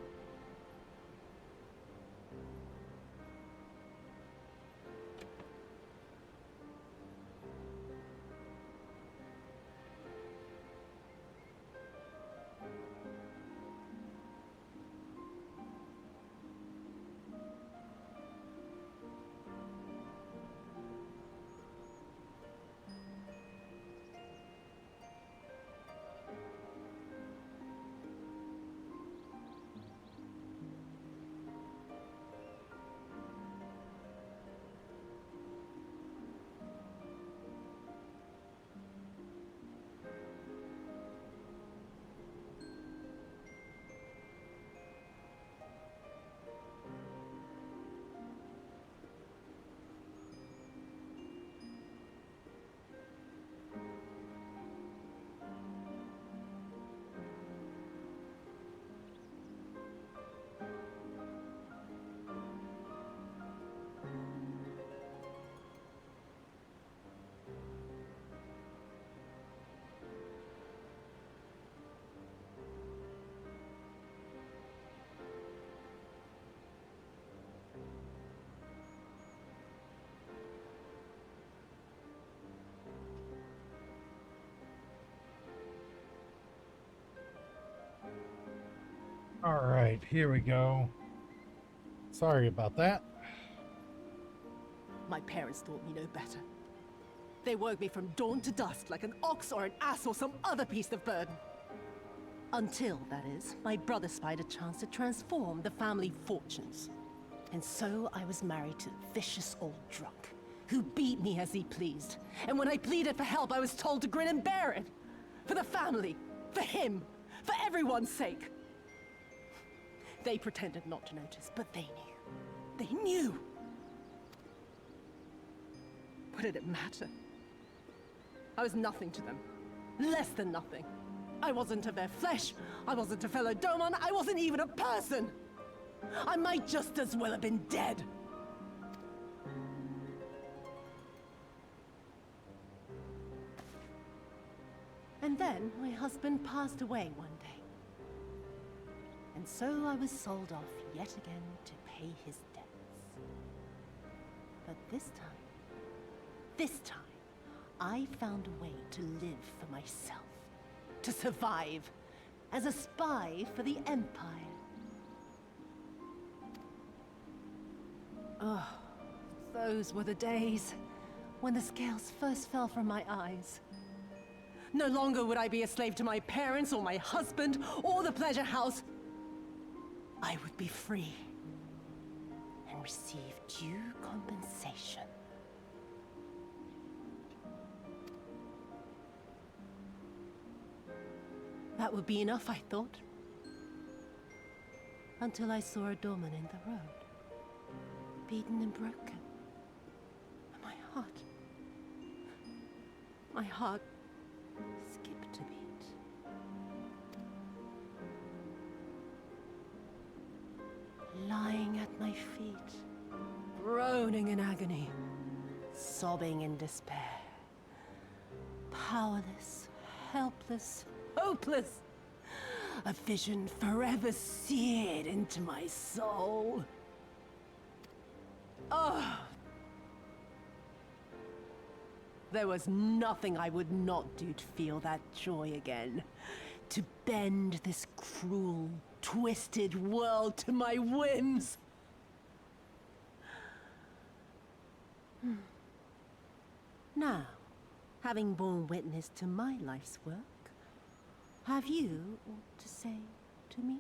Speaker 1: All right, here we go. Sorry about that.
Speaker 2: My parents taught me no better. They worked me from dawn to dusk like an ox or an ass or some other beast of burden. Until, that is, my brother spied a chance to transform the family fortunes. And so I was married to a vicious old drunk, who beat me as he pleased. And when I pleaded for help, I was told to grin and bear it. For the family, for him, for everyone's sake. They pretended not to notice, but they knew. They knew! What did it matter? I was nothing to them. Less than nothing. I wasn't of their flesh. I wasn't a fellow Doman. I wasn't even a person. I might just as well have been dead. And then my husband passed away one day. And so I was sold off yet again to pay his debts. But this time, I found a way to live for myself. To survive as a spy for the Empire. Oh, those were the days when the scales first fell from my eyes. No longer would I be a slave to my parents or my husband or the pleasure house. I would be free and receive due compensation. That would be enough, I thought. Until I saw a Doman in the road, beaten and broken. And my heart skipped a beat. Lying at my feet, groaning in agony. agony, sobbing in despair. Powerless, helpless, hopeless. A vision forever seared into my soul. Oh! There was nothing I would not do to feel that joy again. To bend this cruel, twisted world to my whims. Now, having borne witness to my life's work, have you aught to say to me?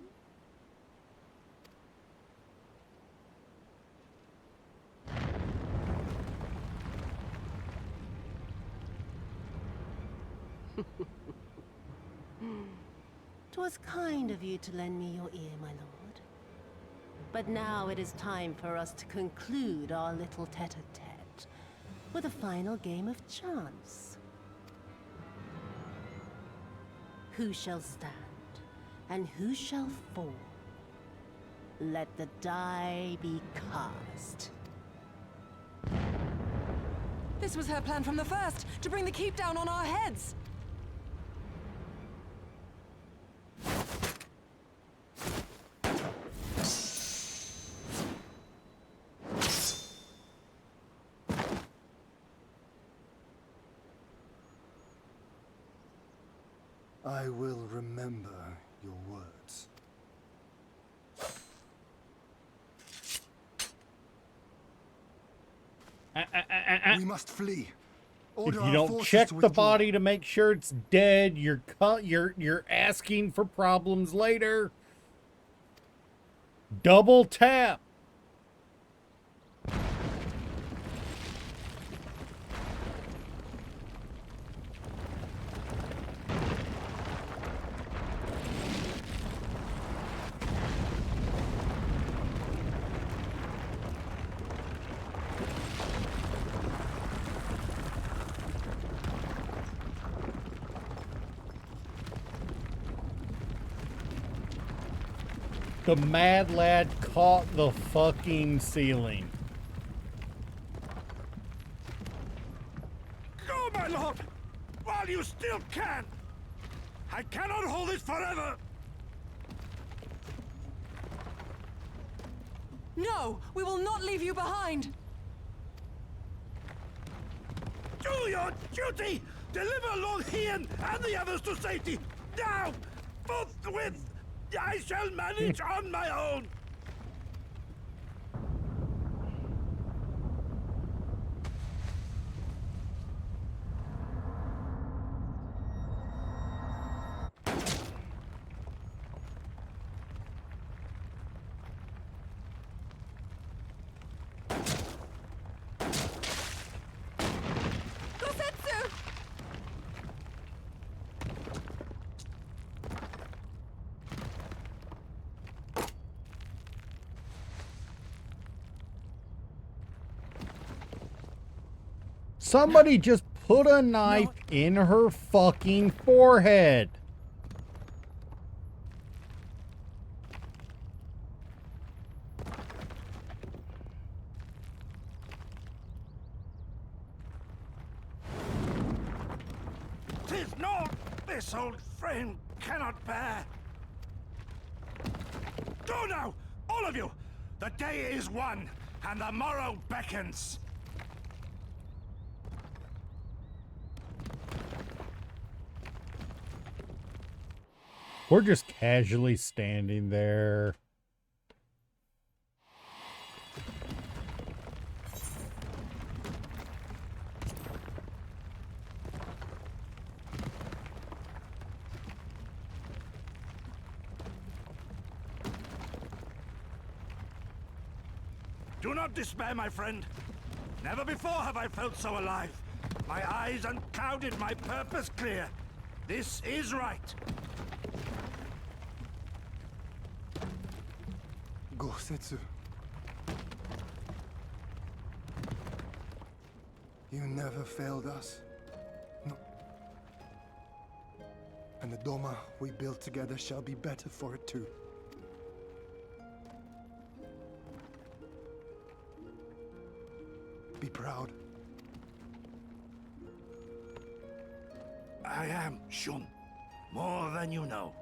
Speaker 2: "'Twas kind of you to lend me your ear, my lord. But now it is time for us to conclude our little tete-a-tete with a final game of chance. Who shall stand, and who shall fall? Let the die be cast."
Speaker 8: This was her plan from the first, to bring the keep down on our heads.
Speaker 5: I will remember your words. We must flee.
Speaker 1: If you don't check the body to make sure it's dead, you're asking for problems later. Double tap. The mad lad caught the fucking ceiling.
Speaker 6: Go, my lord! While you still can! I cannot hold it forever!
Speaker 8: No! We will not leave you behind!
Speaker 6: Do your duty! Deliver Lord Hien and the others to safety! Now! Forthwith! I shall manage on my own!
Speaker 1: Somebody just put a knife in her fucking forehead.
Speaker 6: "'Tis not this old frame cannot bear. Go now, all of you! The day is won, and the morrow beckons.
Speaker 1: We're just casually standing there.
Speaker 6: Do not despair, my friend. Never before have I felt so alive. My eyes unclouded, my purpose clear. This is right.
Speaker 5: Gosetsu. You never failed us. No. And the Doma we built together shall be better for it too. be proud.
Speaker 6: I am, Shun. More than you know.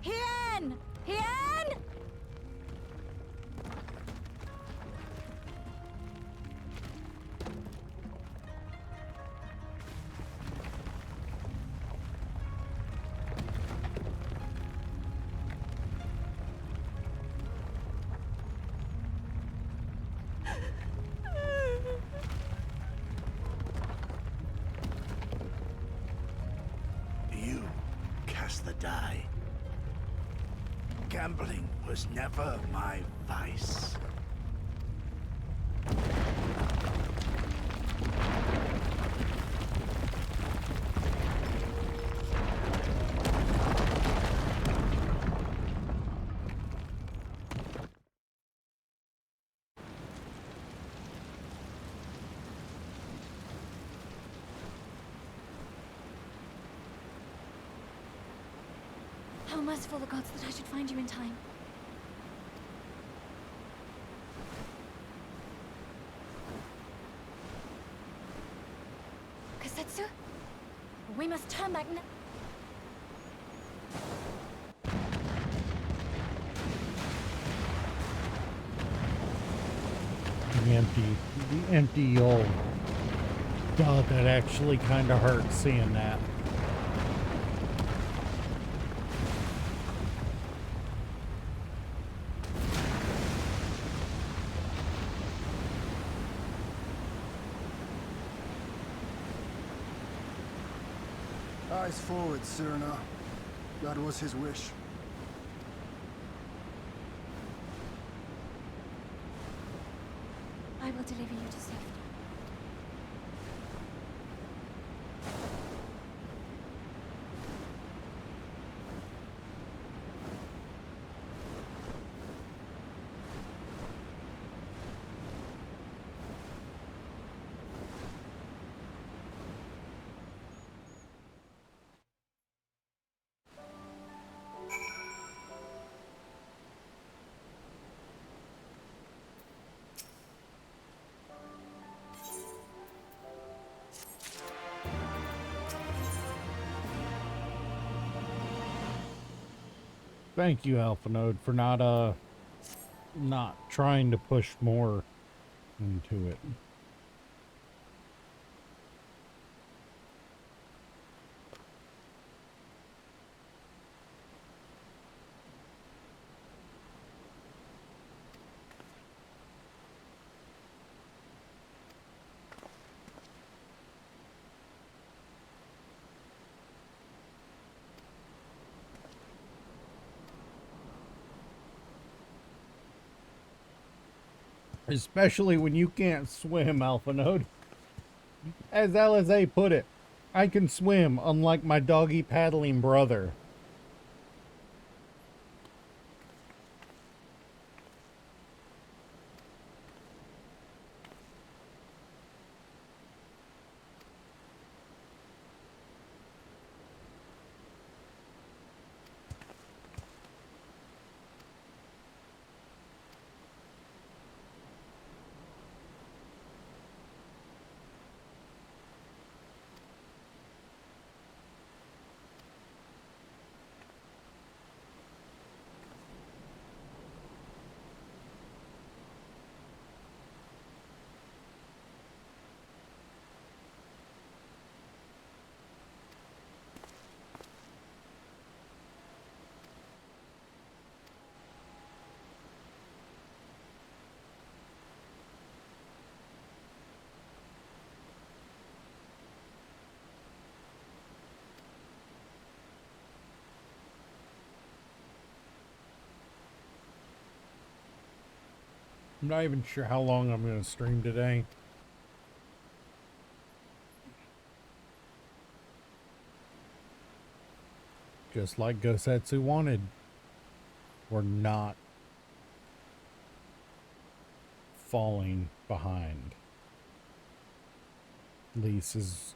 Speaker 12: Hien! Hien!
Speaker 6: You cast the die. Gambling was never my vice.
Speaker 12: How merciful the gods that I should find you in time. Kosetsu? We must turn back now.
Speaker 1: The empty old. God, that actually kind of hurts seeing that.
Speaker 5: Eyes forward, Cyrano. That was his wish.
Speaker 12: I will deliver you to safety.
Speaker 1: Thank you, Alphanode, for not trying to push more into it. Especially when you can't swim, Alphanode. As Alizé put it, I can swim, unlike my doggy paddling brother. I'm not even sure how long I'm going to stream today. Just like Gosetsu wanted. We're not falling behind. Lise is...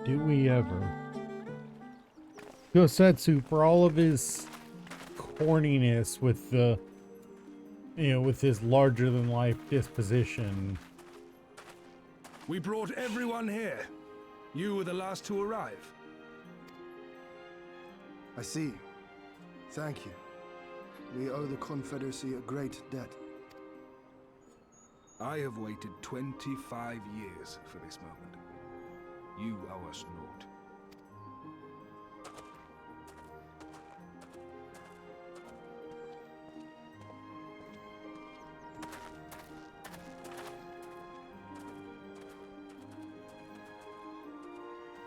Speaker 1: Do we ever? Gosetsu, for all of his corniness with the, with his larger than life disposition.
Speaker 11: We brought everyone here. You were the last to arrive.
Speaker 5: I see. Thank you. We owe the Confederacy a great debt.
Speaker 13: I have waited 25 years for this moment. You owe us naught.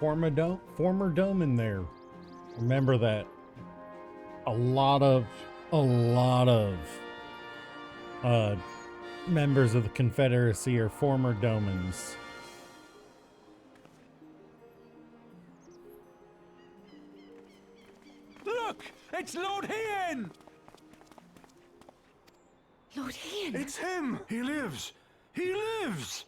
Speaker 1: Former dome in there. Remember that. A lot of members of the Confederacy are former domans.
Speaker 11: Look! It's Lord Hien!
Speaker 12: Lord Hien!
Speaker 6: It's him! He lives! He lives!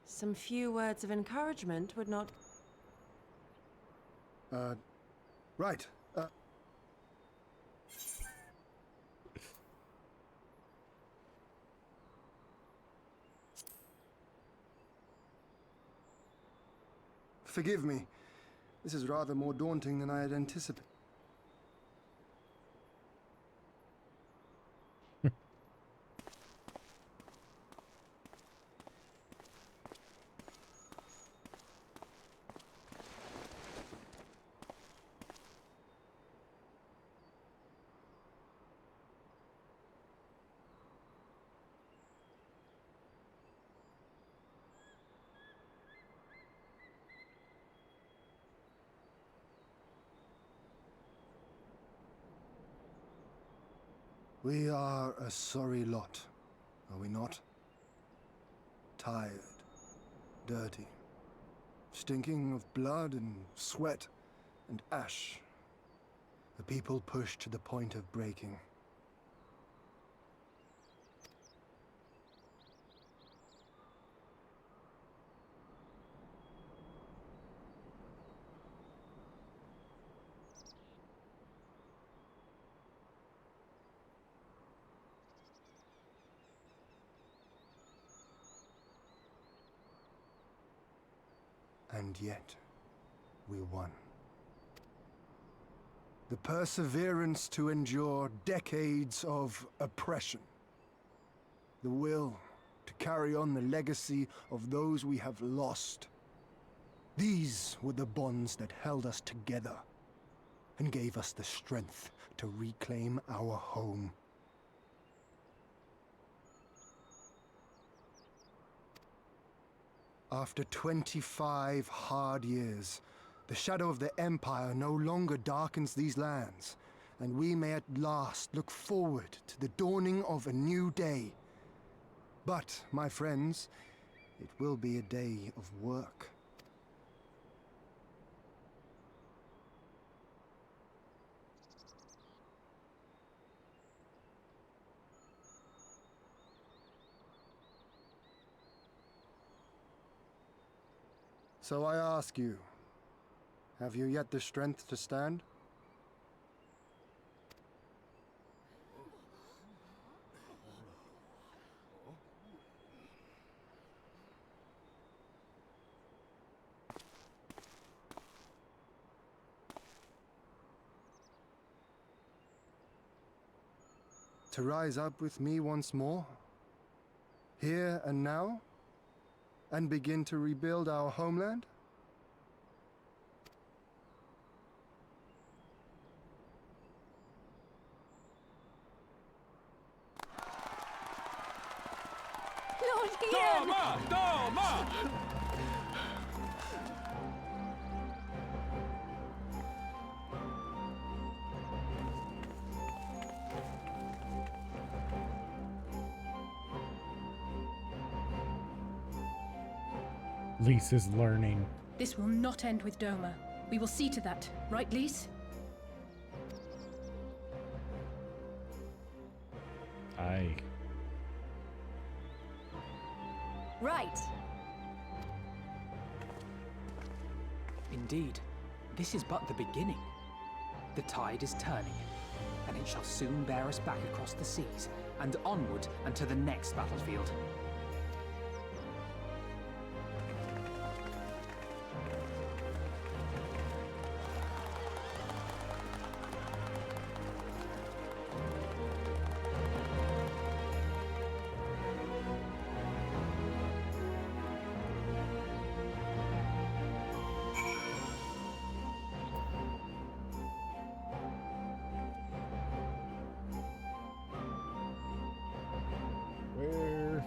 Speaker 2: Some few words of encouragement would not...
Speaker 5: Right. Forgive me. This is rather more daunting than I had anticipated. We are a sorry lot, are we not? Tired, dirty, stinking of blood and sweat and ash. The people pushed to the point of breaking. And yet, we won. The perseverance to endure decades of oppression. The will to carry on the legacy of those we have lost. These were the bonds that held us together and gave us the strength to reclaim our home. After 25 hard years, the shadow of the Empire no longer darkens these lands, and we may at last look forward to the dawning of a new day. But, my friends, it will be a day of work. So I ask you, have you yet the strength to stand? To rise up with me once more, here and now? And begin to rebuild our homeland?
Speaker 12: Lord Hien!
Speaker 11: Doma! Doma!
Speaker 1: Lyse is learning.
Speaker 14: This will not end with Doma. We will see to that, right, Lyse?
Speaker 1: Aye.
Speaker 12: Right.
Speaker 7: Indeed, this is but the beginning. The tide is turning, and it shall soon bear us back across the seas, and onward and to the next battlefield.
Speaker 1: Where?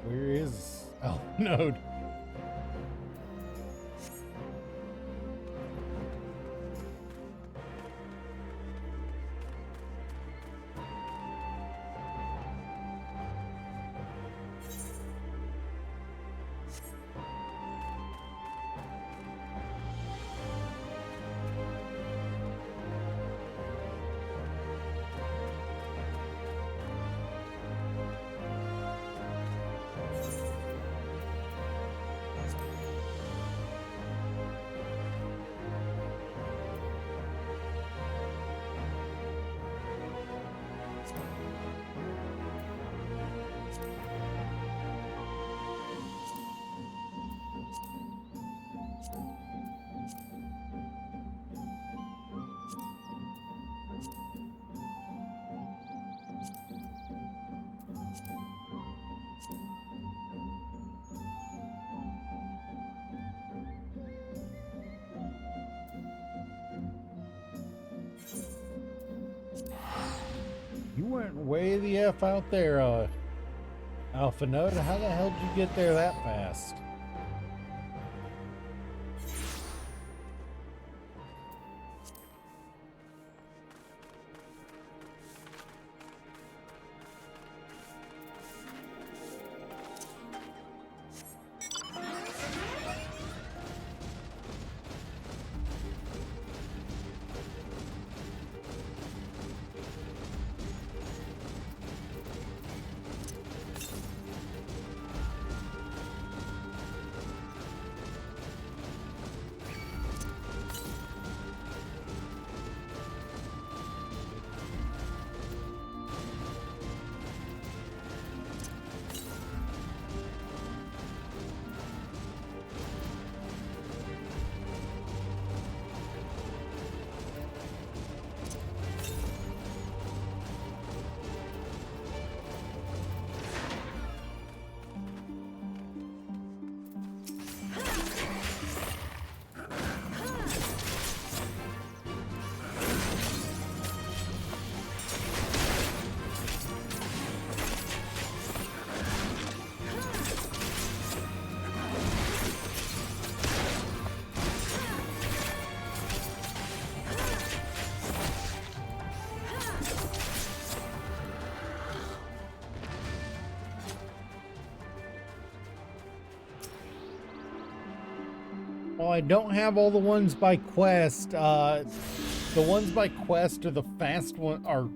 Speaker 1: Where is Elfnode? You went way the F out there, Elfnode. How the hell did you get there that fast? Well, I don't have all the ones by quest. The ones by quest are the fast one. Are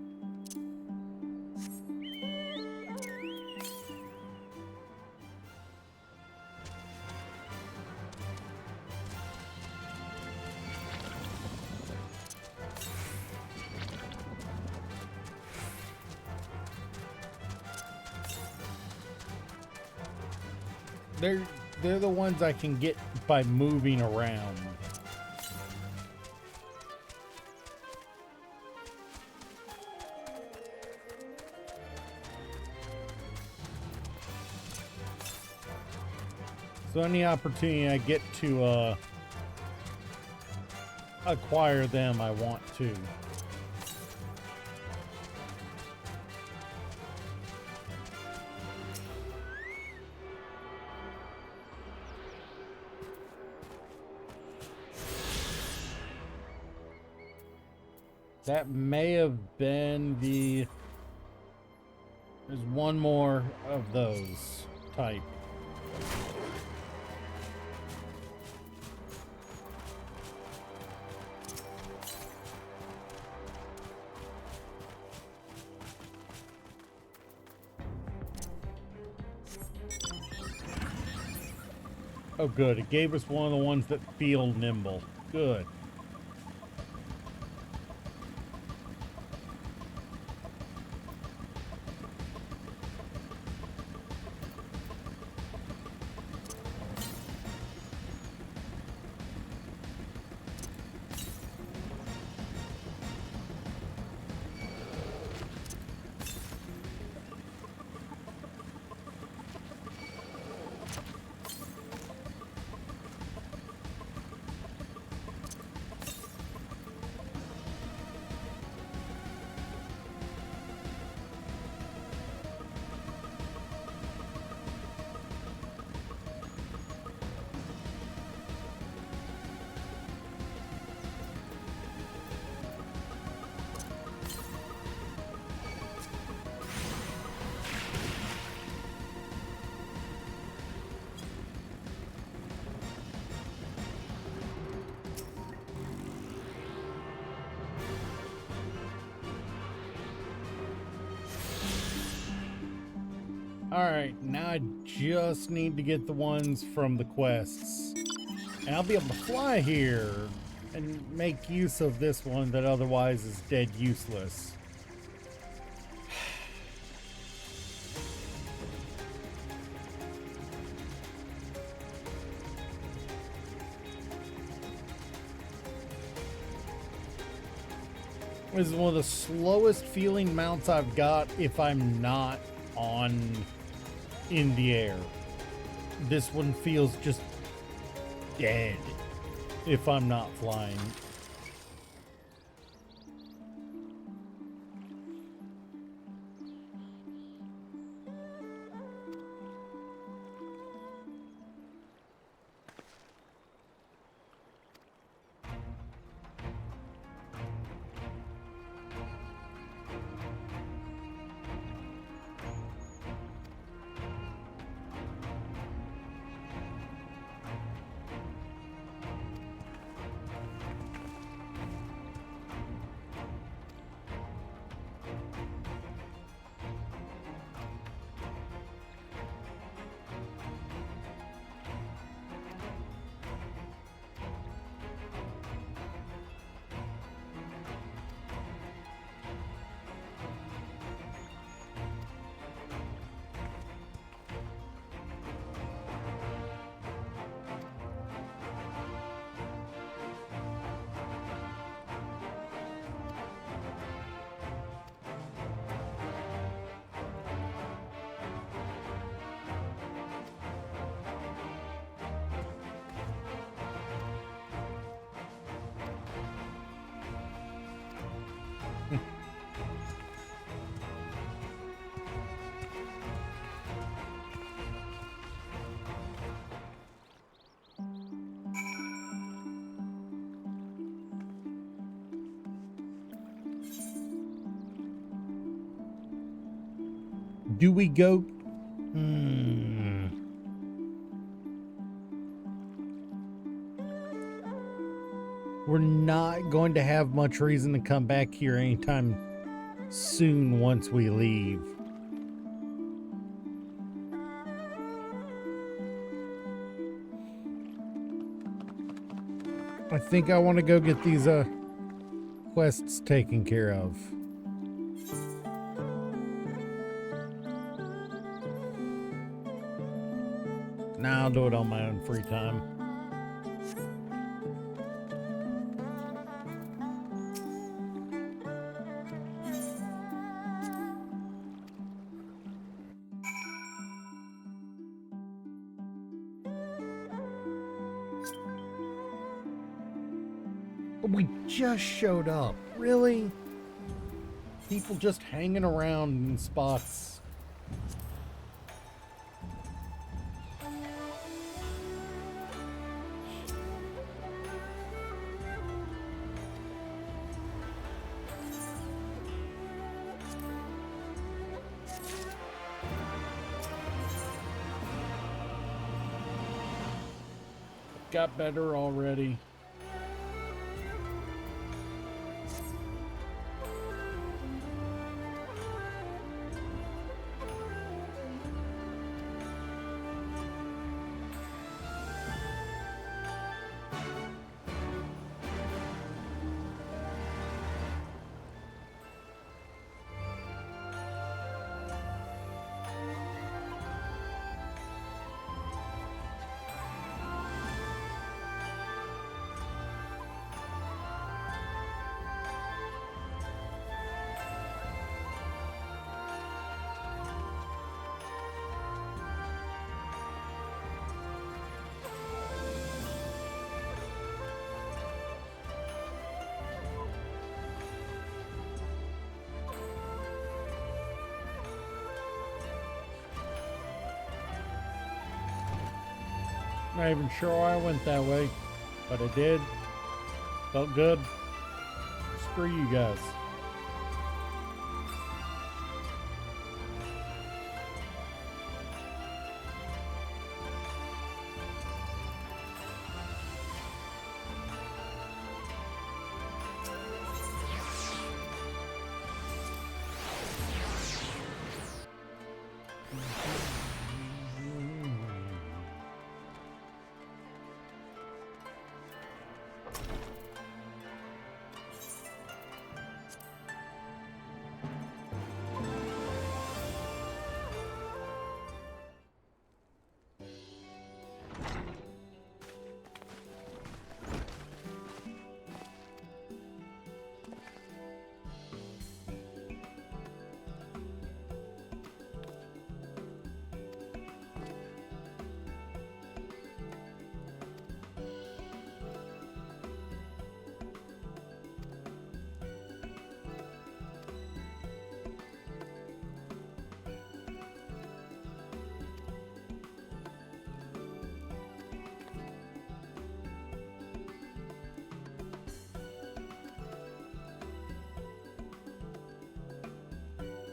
Speaker 1: they're the ones I can get by moving around. So any opportunity I get to acquire them, I want to. That may have been the... There's one more of those type. Oh, good. It gave us one of the ones that feel nimble. Good. Alright, now I just need to get the ones from the quests. And I'll be able to fly here and make use of this one that otherwise is dead useless. This is one of the slowest feeling mounts I've got if I'm not in the air. This one feels just dead if I'm not flying. Do we go? We're not going to have much reason to come back here anytime soon once we leave. I think I want to go get these quests taken care of. Nah, I'll do it on my own free time. We just showed up. Really? People just hanging around in spots. Got better already. Not even sure why I went that way, but I did. Felt good. Screw you guys.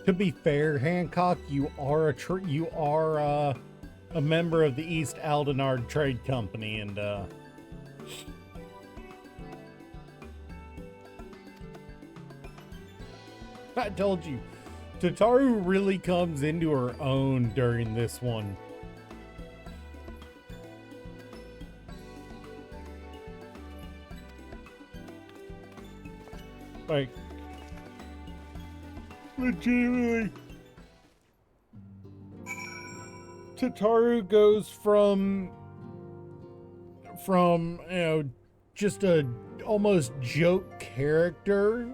Speaker 1: To be fair, Hancock, you are a member of the East Aldenard Trade Company, and I told you, Tataru really comes into her own during this one. Like, legitimately, Tataru goes from just a almost joke character.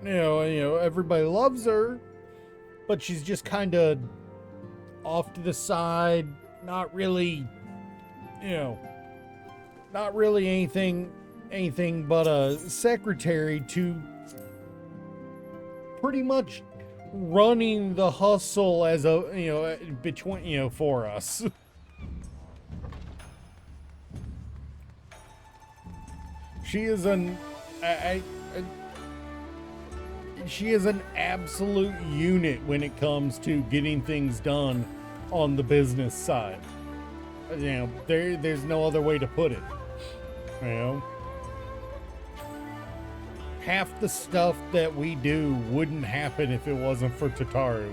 Speaker 1: You know, everybody loves her, but she's just kind of off to the side, not really anything but a secretary to pretty much running the hustle as for us. She is an absolute unit when it comes to getting things done on the business side. There's no other way to put it. Half the stuff that we do wouldn't happen if it wasn't for Tataru.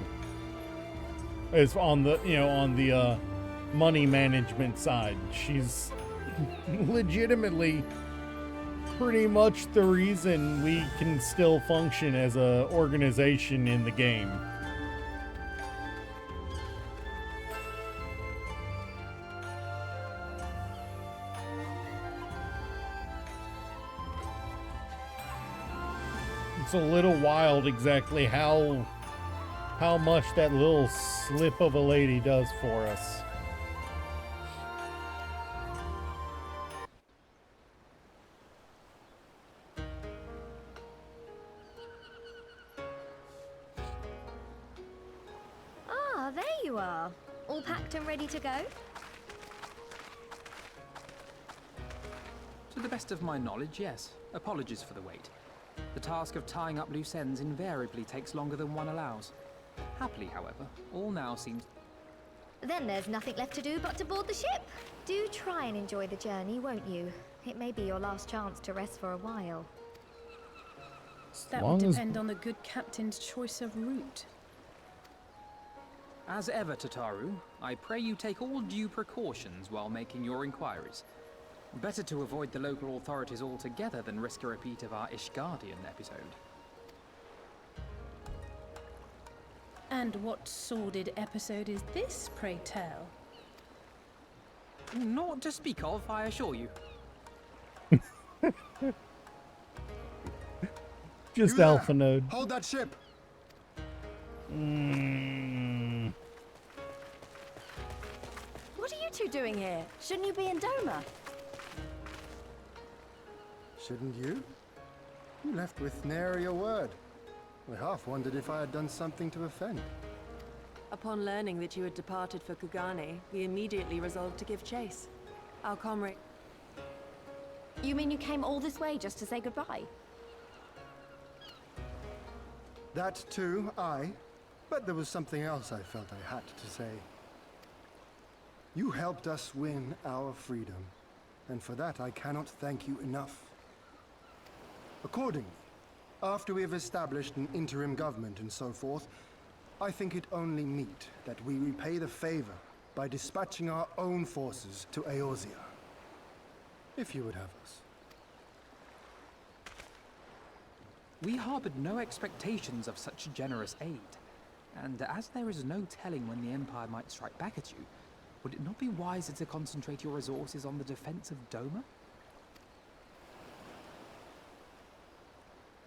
Speaker 1: It's on the money management side. She's legitimately pretty much the reason we can still function as a organization in the game. It's a little wild exactly how much that little slip of a lady does for us.
Speaker 4: Ah, there you are. All packed and ready to go?
Speaker 7: To the best of my knowledge, yes. Apologies for the wait. The task of tying up loose ends invariably takes longer than one allows. Happily, however, all now seems...
Speaker 4: Then there's nothing left to do but to board the ship. Do try and enjoy the journey, won't you? It may be your last chance to rest for a while.
Speaker 14: That would depend on the good captain's choice of route.
Speaker 7: As ever, Tataru, I pray you take all due precautions while making your inquiries. Better to avoid the local authorities altogether than risk a repeat of our Ishgardian episode.
Speaker 14: And what sordid episode is this, pray tell?
Speaker 7: Not to speak of, I assure you.
Speaker 1: Just Alpha Node.
Speaker 5: Hold that ship!
Speaker 2: What are you two doing here? Shouldn't you be in Doma?
Speaker 5: Shouldn't you? You left with nary a word. I half wondered if I had done something to offend.
Speaker 2: Upon learning that you had departed for Kugane, we immediately resolved to give chase.
Speaker 12: Our comrade.
Speaker 4: You mean you came all this way just to say goodbye?
Speaker 5: That too, aye. But there was something else I felt I had to say. You helped us win our freedom, and for that I cannot thank you enough. Accordingly, after we have established an interim government and so forth, I think it only meet that we repay the favor by dispatching our own forces to Eorzea. If you would have us.
Speaker 7: We harbored no expectations of such generous aid, and as there is no telling when the Empire might strike back at you, would it not be wiser to concentrate your resources on the defense of Doma?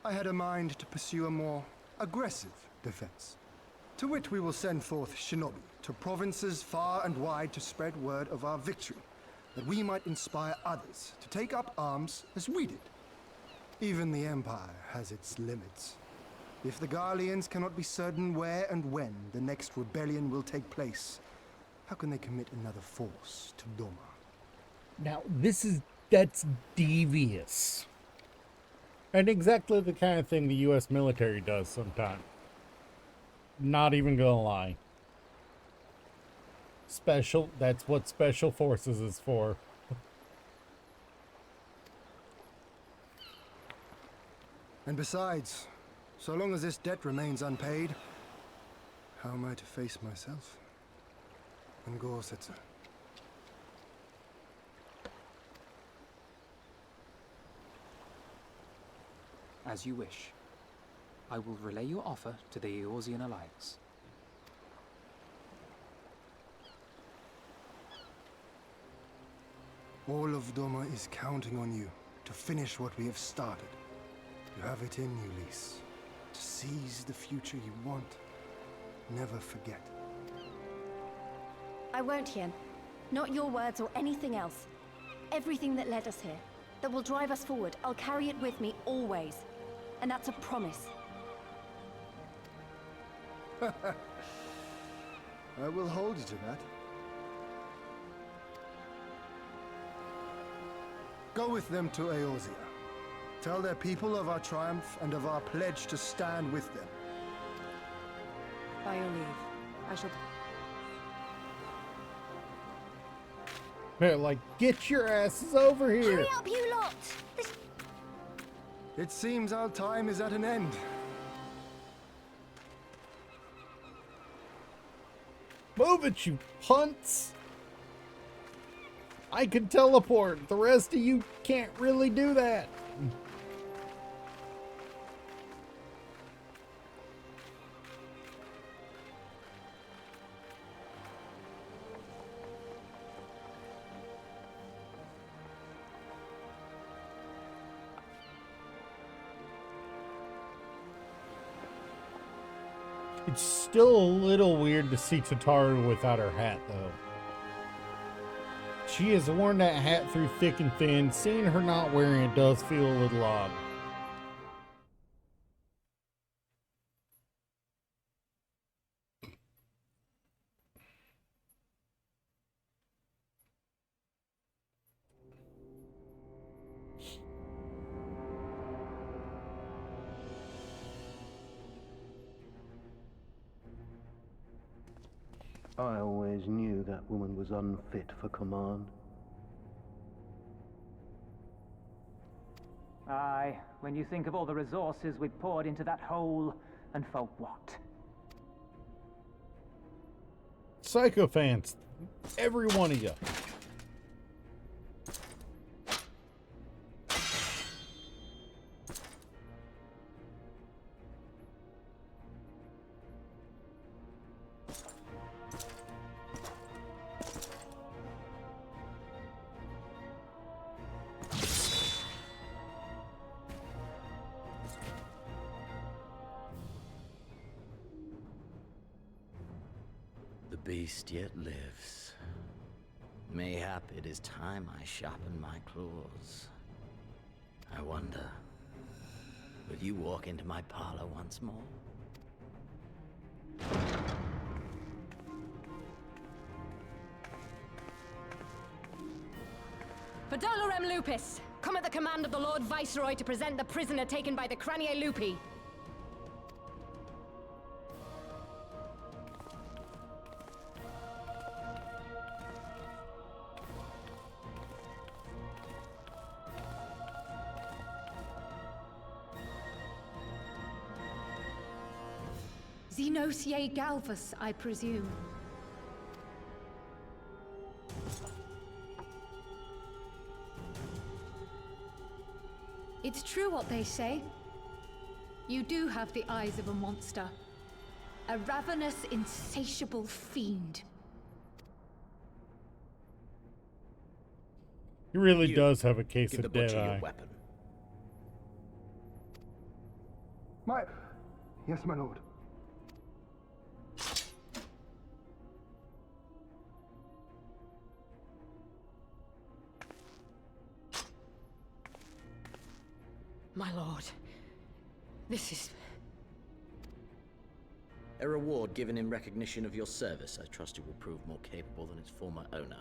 Speaker 5: I had a mind to pursue a more aggressive defense, to which we will send forth shinobi to provinces far and wide to spread word of our victory, that we might inspire others to take up arms as we did. Even the Empire has its limits. If the Garleans cannot be certain where and when the next rebellion will take place, how can they commit another force to Doma?
Speaker 1: Now, that's devious. And exactly the kind of thing the U.S. military does sometimes. Not even gonna lie. That's what Special Forces is for.
Speaker 5: And besides, so long as this debt remains unpaid, how am I to face myself and Gorsetzer?
Speaker 7: As you wish. I will relay your offer to the Eorzean Alliance.
Speaker 5: All of Doma is counting on you to finish what we have started. You have it in you, Lyse. To seize the future you want. Never forget.
Speaker 4: I won't, Hien. Not your words or anything else. Everything that led us here, that will drive us forward, I'll carry it with me always. And that's a promise.
Speaker 5: I will hold you to that. Go with them to Eorzea. Tell their people of our triumph and of our pledge to stand with them.
Speaker 12: By your leave, I shall...
Speaker 1: They're like, get your asses over here!
Speaker 4: Hurry up, you lot!
Speaker 5: It seems our time is at an end.
Speaker 1: Move it, you punts! I can teleport. The rest of you can't really do that. It's still a little weird to see Tataru without her hat, though. She has worn that hat through thick and thin. Seeing her not wearing it does feel a little odd.
Speaker 15: I always knew that woman was unfit for command.
Speaker 9: Aye, when you think of all the resources we poured into that hole, and for what?
Speaker 1: Sycophants, every one of you.
Speaker 16: The beast yet lives. Mayhap it is time I sharpen my claws. I wonder, will you walk into my parlor once more?
Speaker 12: Adolorem Lupus, come at the command of the Lord Viceroy to present the prisoner taken by the Cranie Lupi.
Speaker 4: Xenosier Galvus, I presume. It's true what they say. You do have the eyes of a monster. A ravenous, insatiable fiend.
Speaker 1: He really does have a case
Speaker 16: Give the
Speaker 1: of dead
Speaker 16: butcher your
Speaker 1: eye.
Speaker 16: weapon.
Speaker 5: Yes, my lord.
Speaker 12: My lord, this is...
Speaker 16: A reward given in recognition of your service. I trust it will prove more capable than its former owner.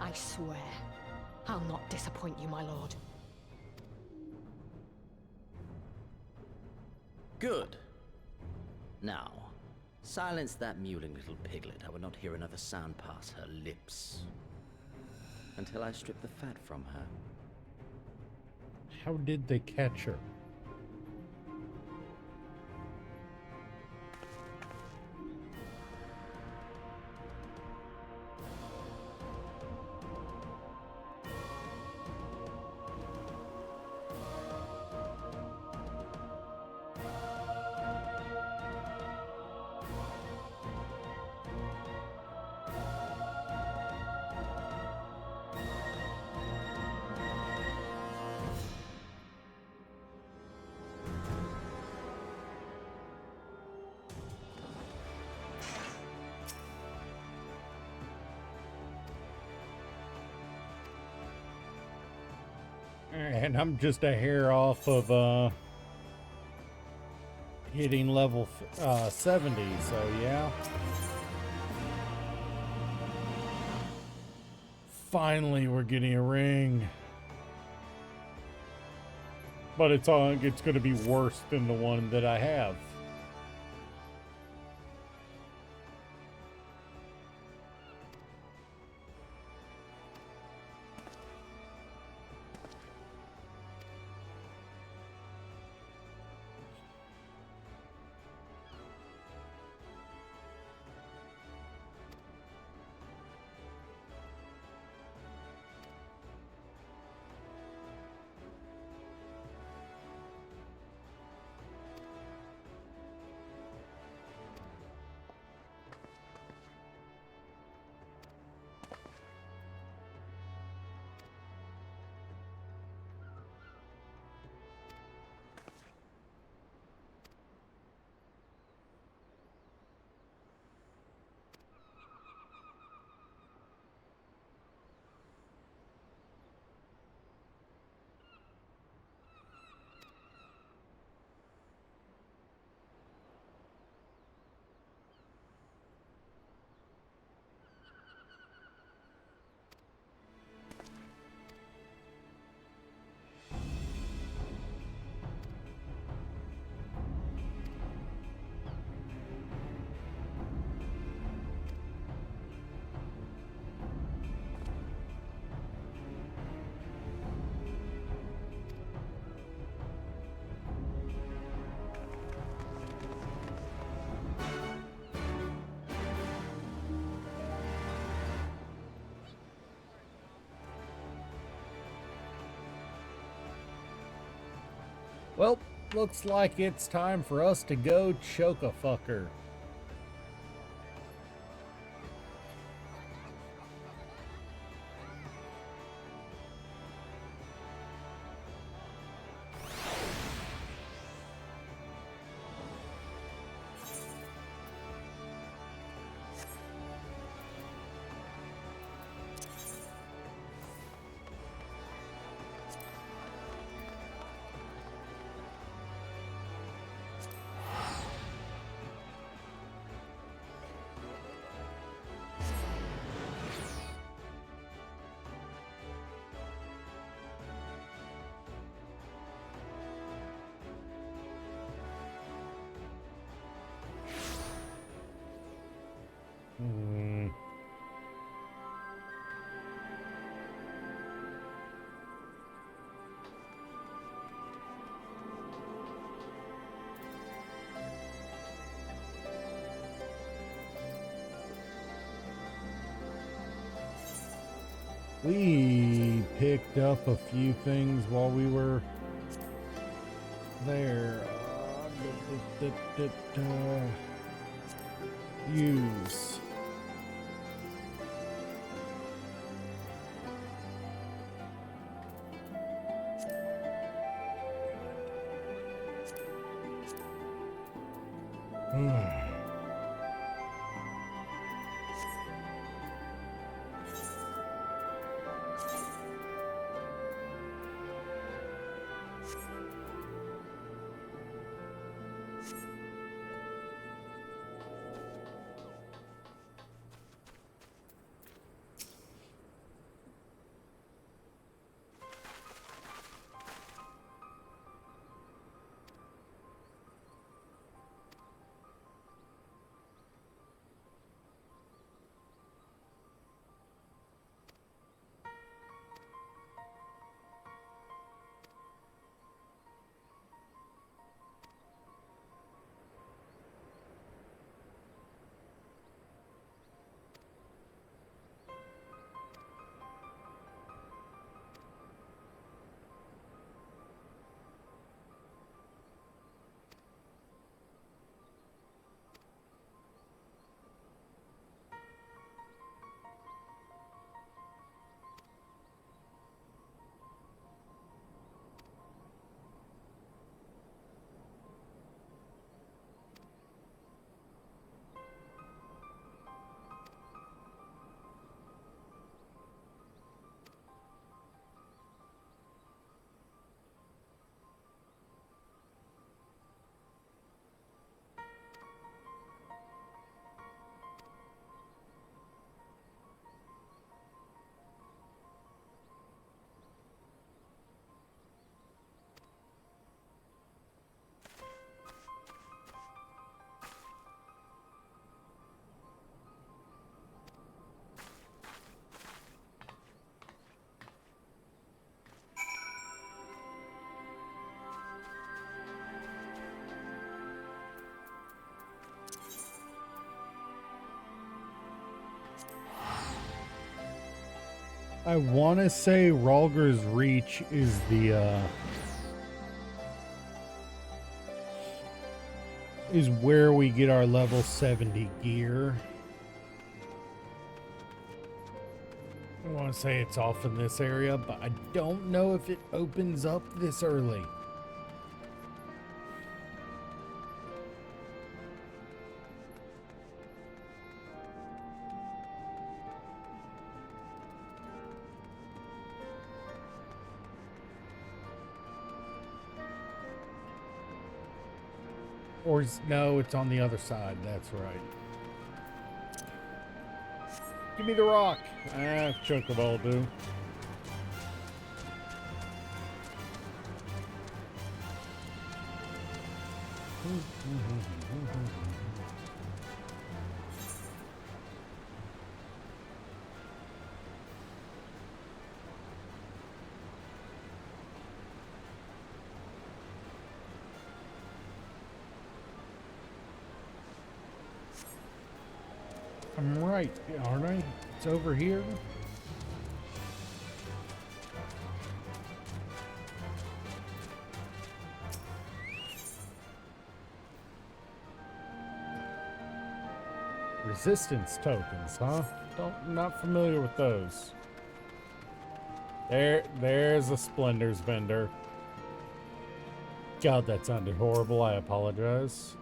Speaker 12: I swear, I'll not disappoint you, my lord.
Speaker 16: Good. Now, silence that mewling little piglet. I will not hear another sound pass her lips. Until I strip the fat from her.
Speaker 1: How did they catch her? And I'm just a hair off of hitting level 70, so yeah. Finally, we're getting a ring. But it's going to be worse than the one that I have. Well, looks like it's time for us to go choke a fucker. We picked up a few things while we were there. Use. I want to say Rhalgr's Reach is the is where we get our level 70 gear. I want to say it's off in this area, but I don't know if it opens up this early. Or no, it's on the other side. That's right. Give me the rock. Chocobo do. I'm right, aren't I? It's over here. Resistance tokens, huh? Not familiar with those. There's a Splendors vendor. God, that sounded horrible. I apologize.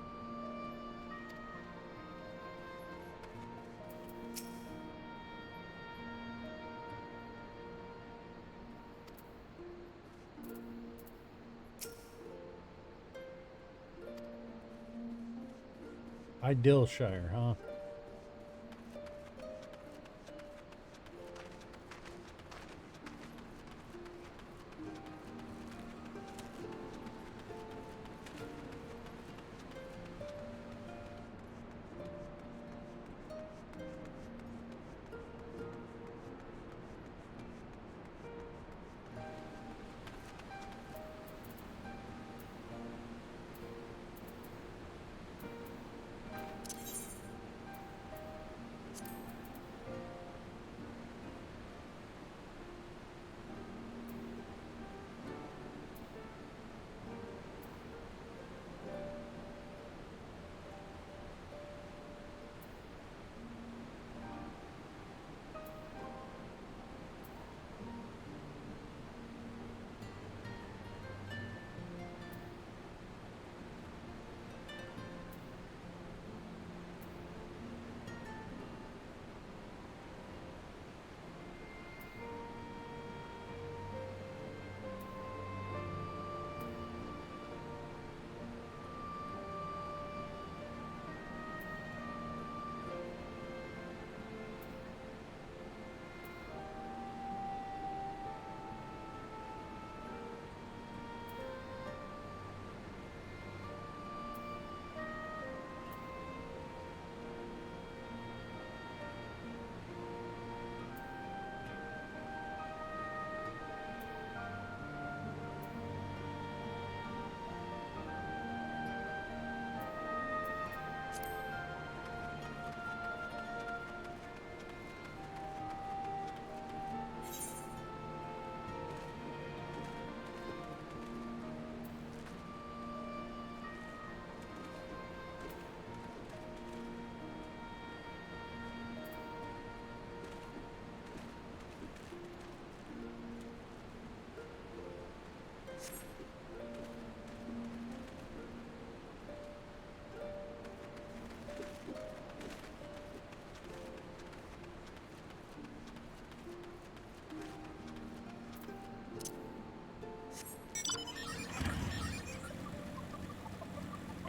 Speaker 1: Idylshire, huh?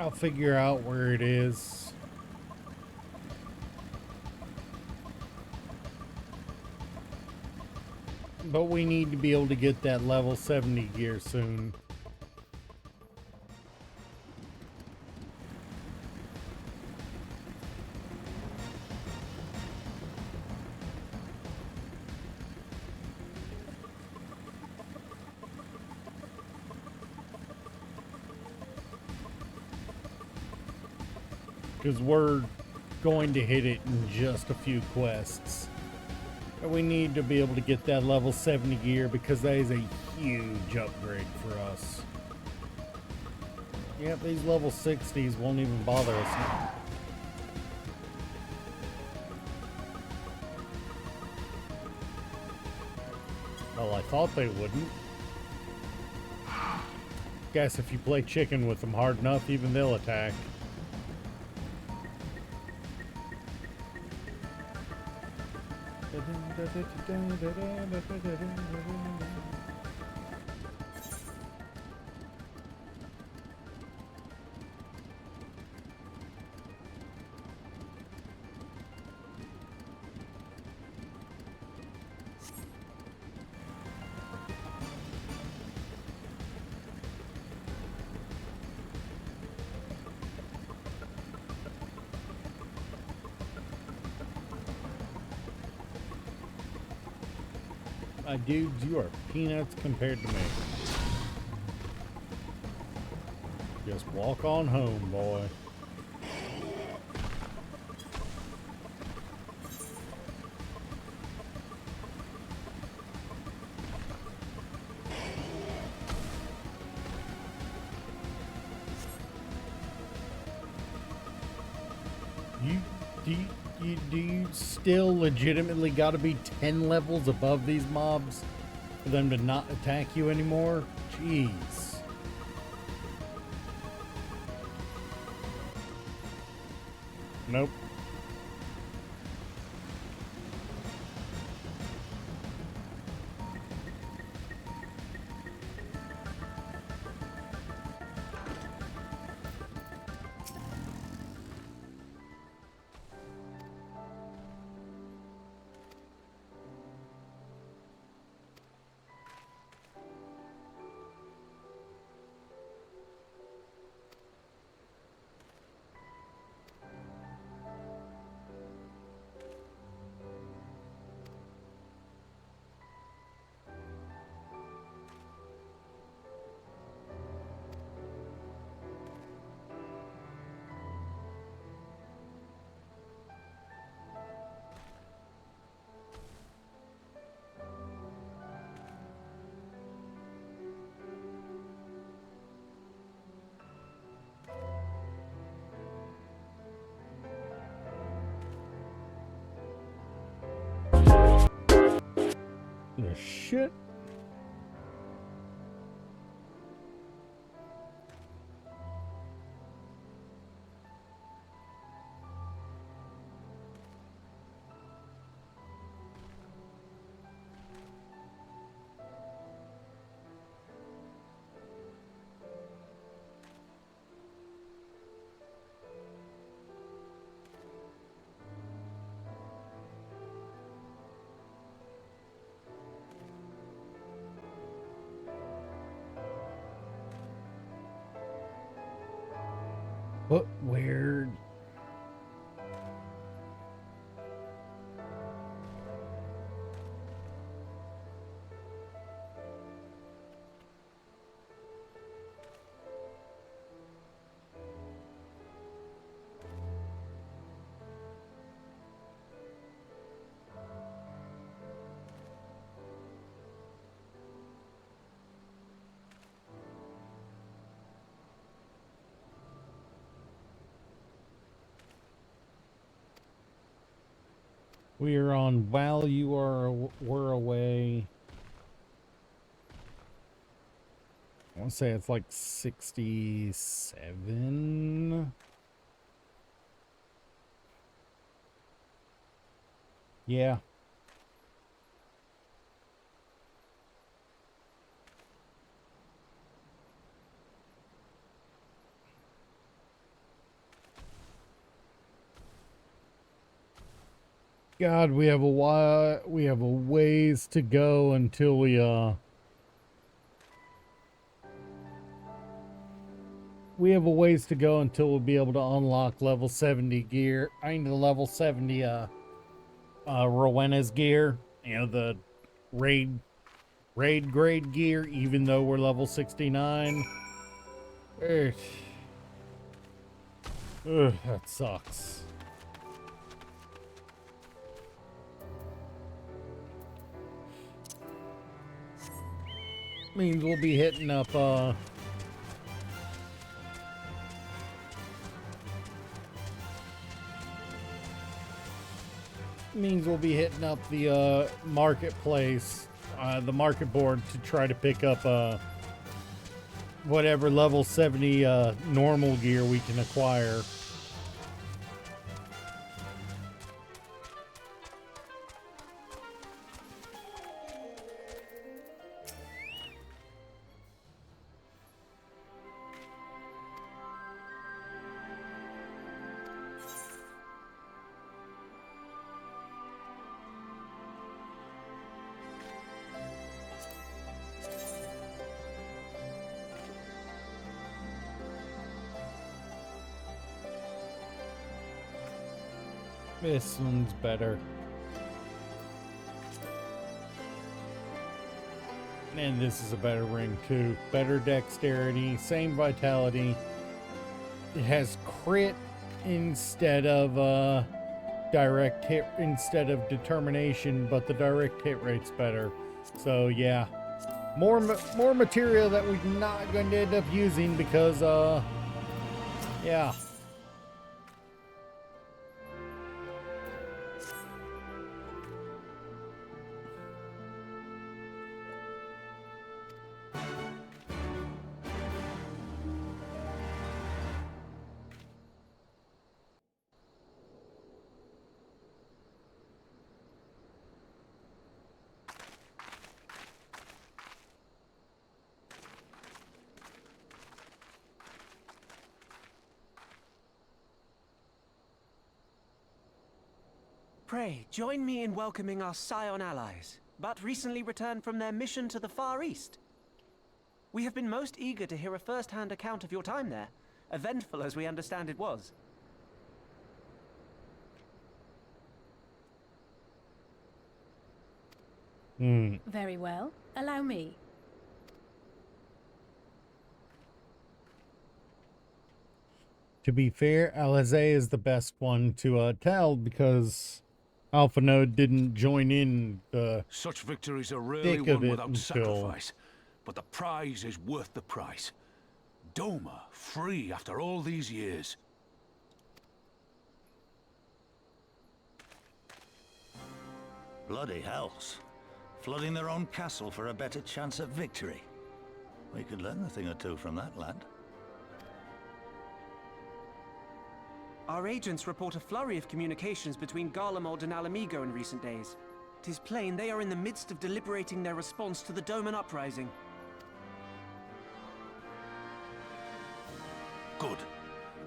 Speaker 1: I'll figure out where it is. But we need to be able to get that level 70 gear soon. Because we're going to hit it in just a few quests. And we need to be able to get that level 70 gear because that is a huge upgrade for us. Yep, these level 60s won't even bother us. Well, I thought they wouldn't. Guess if you play chicken with them hard enough, even they'll attack. Dudes, you are peanuts compared to me. Just walk on home, boy. Do you still legitimately got to be 10 levels above these mobs for them to not attack you anymore? Jeez. Nope. Shit. But where? We are on while you were away. I want to say it's like 67. Yeah. God, we have a ways to go until we have a ways to go until we'll be able to unlock level 70 gear. I mean the level 70 Rowena's gear, you know, the raid grade gear, even though we're level 69. Ugh, that sucks. Means we'll be hitting up the marketplace, the market board, to try to pick up whatever level 70 normal gear we can acquire. This one's better. And this is a better ring too. Better dexterity, same vitality. It has crit instead of direct hit, instead of determination, but the direct hit rate's better. So yeah, more material that we're not going to end up using because yeah.
Speaker 17: Pray, join me in welcoming our Scion allies, but recently returned from their mission to the Far East. We have been most eager to hear a first-hand account of your time there, eventful as we understand it was.
Speaker 14: Very well. Allow me.
Speaker 1: To be fair, Alizé is the best one to tell because Alpha Node didn't join in the
Speaker 13: Such victories are rarely
Speaker 1: thick of
Speaker 13: won
Speaker 1: it
Speaker 13: without
Speaker 1: until
Speaker 13: sacrifice, but the prize is worth the price. Doma, free after all these years.
Speaker 18: Bloody hells. Flooding their own castle for a better chance at victory. We could learn a thing or two from that lad.
Speaker 17: Our agents report a flurry of communications between Garlemald and Alamigo in recent days. 'Tis plain they are in the midst of deliberating their response to the Doman uprising.
Speaker 13: Good.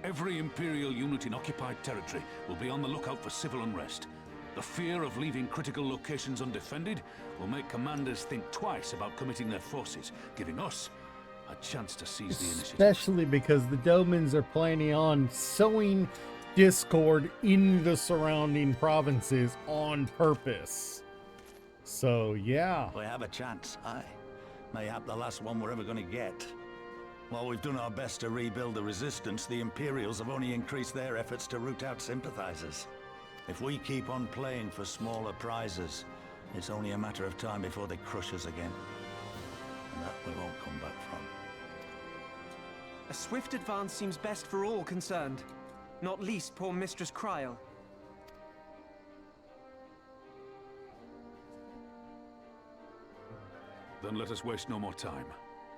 Speaker 13: Every Imperial unit in occupied territory will be on the lookout for civil unrest. The fear of leaving critical locations undefended will make commanders think twice about committing their forces, giving us a chance to seize the initiative.
Speaker 1: especially because the Domans are planning on sowing discord in the surrounding provinces on purpose. So yeah,
Speaker 18: We have a chance, aye. Mayhap the last one we're ever going to get. While we've done our best to rebuild the resistance, the Imperials have only increased their efforts to root out sympathizers. If we keep on playing for smaller prizes, it's only a matter of time before they crush us again. And that we won't come back from.
Speaker 17: A swift advance seems best for all concerned, not least poor Mistress Kryl.
Speaker 13: Then let us waste no more time.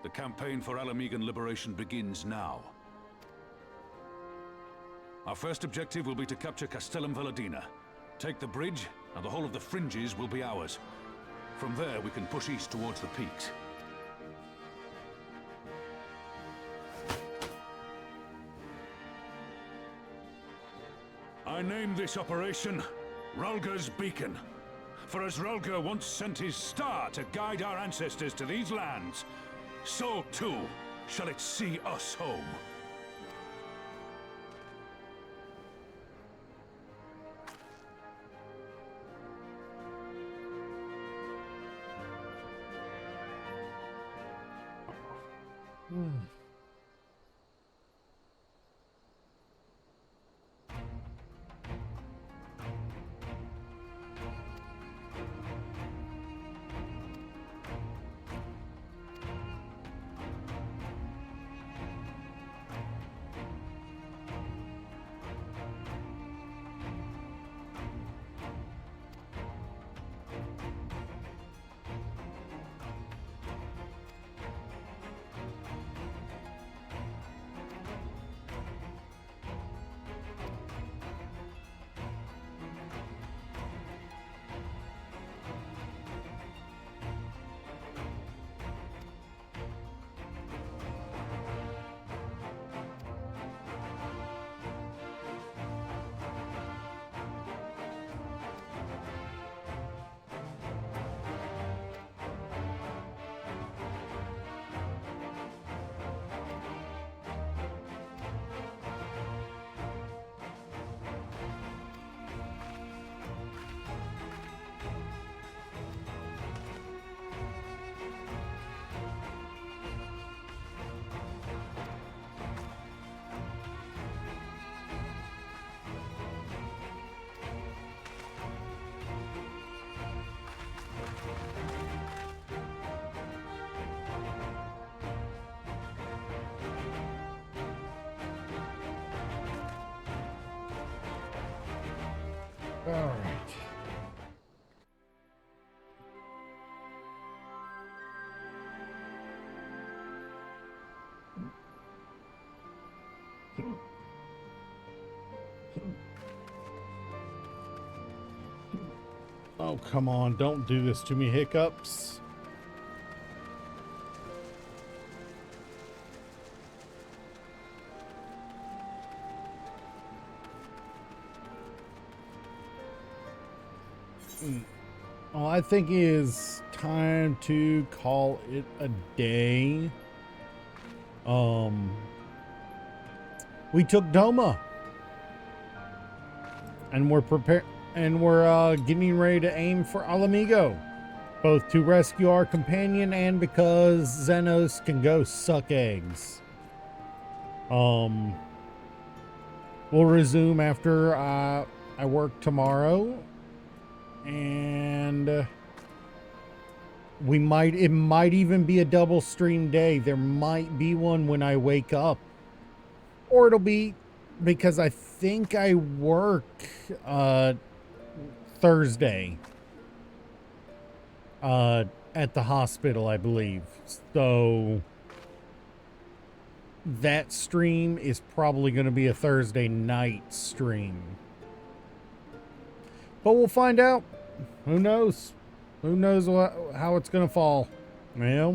Speaker 13: The campaign for Alamigan liberation begins now. Our first objective will be to capture Castellum Valadina. Take the bridge, and the whole of the fringes will be ours. From there, we can push east towards the peaks. I name this operation Rulger's beacon. For as Rulger once sent his star to guide our ancestors to these lands, so too shall it see us home.
Speaker 1: All right. Oh, come on. Don't do this to me, hiccups. Well, I think it is time to call it a day. We took Doma, and we're getting ready to aim for Alamigo, both to rescue our companion and because Xenos can go suck eggs. We'll resume after I work tomorrow. And it might even be a double stream day. There might be one when I wake up, or it'll be because I think I work Thursday at the hospital, I believe. So that stream is probably going to be a Thursday night stream, but we'll find out. Who knows? Who knows how it's going to fall? You know?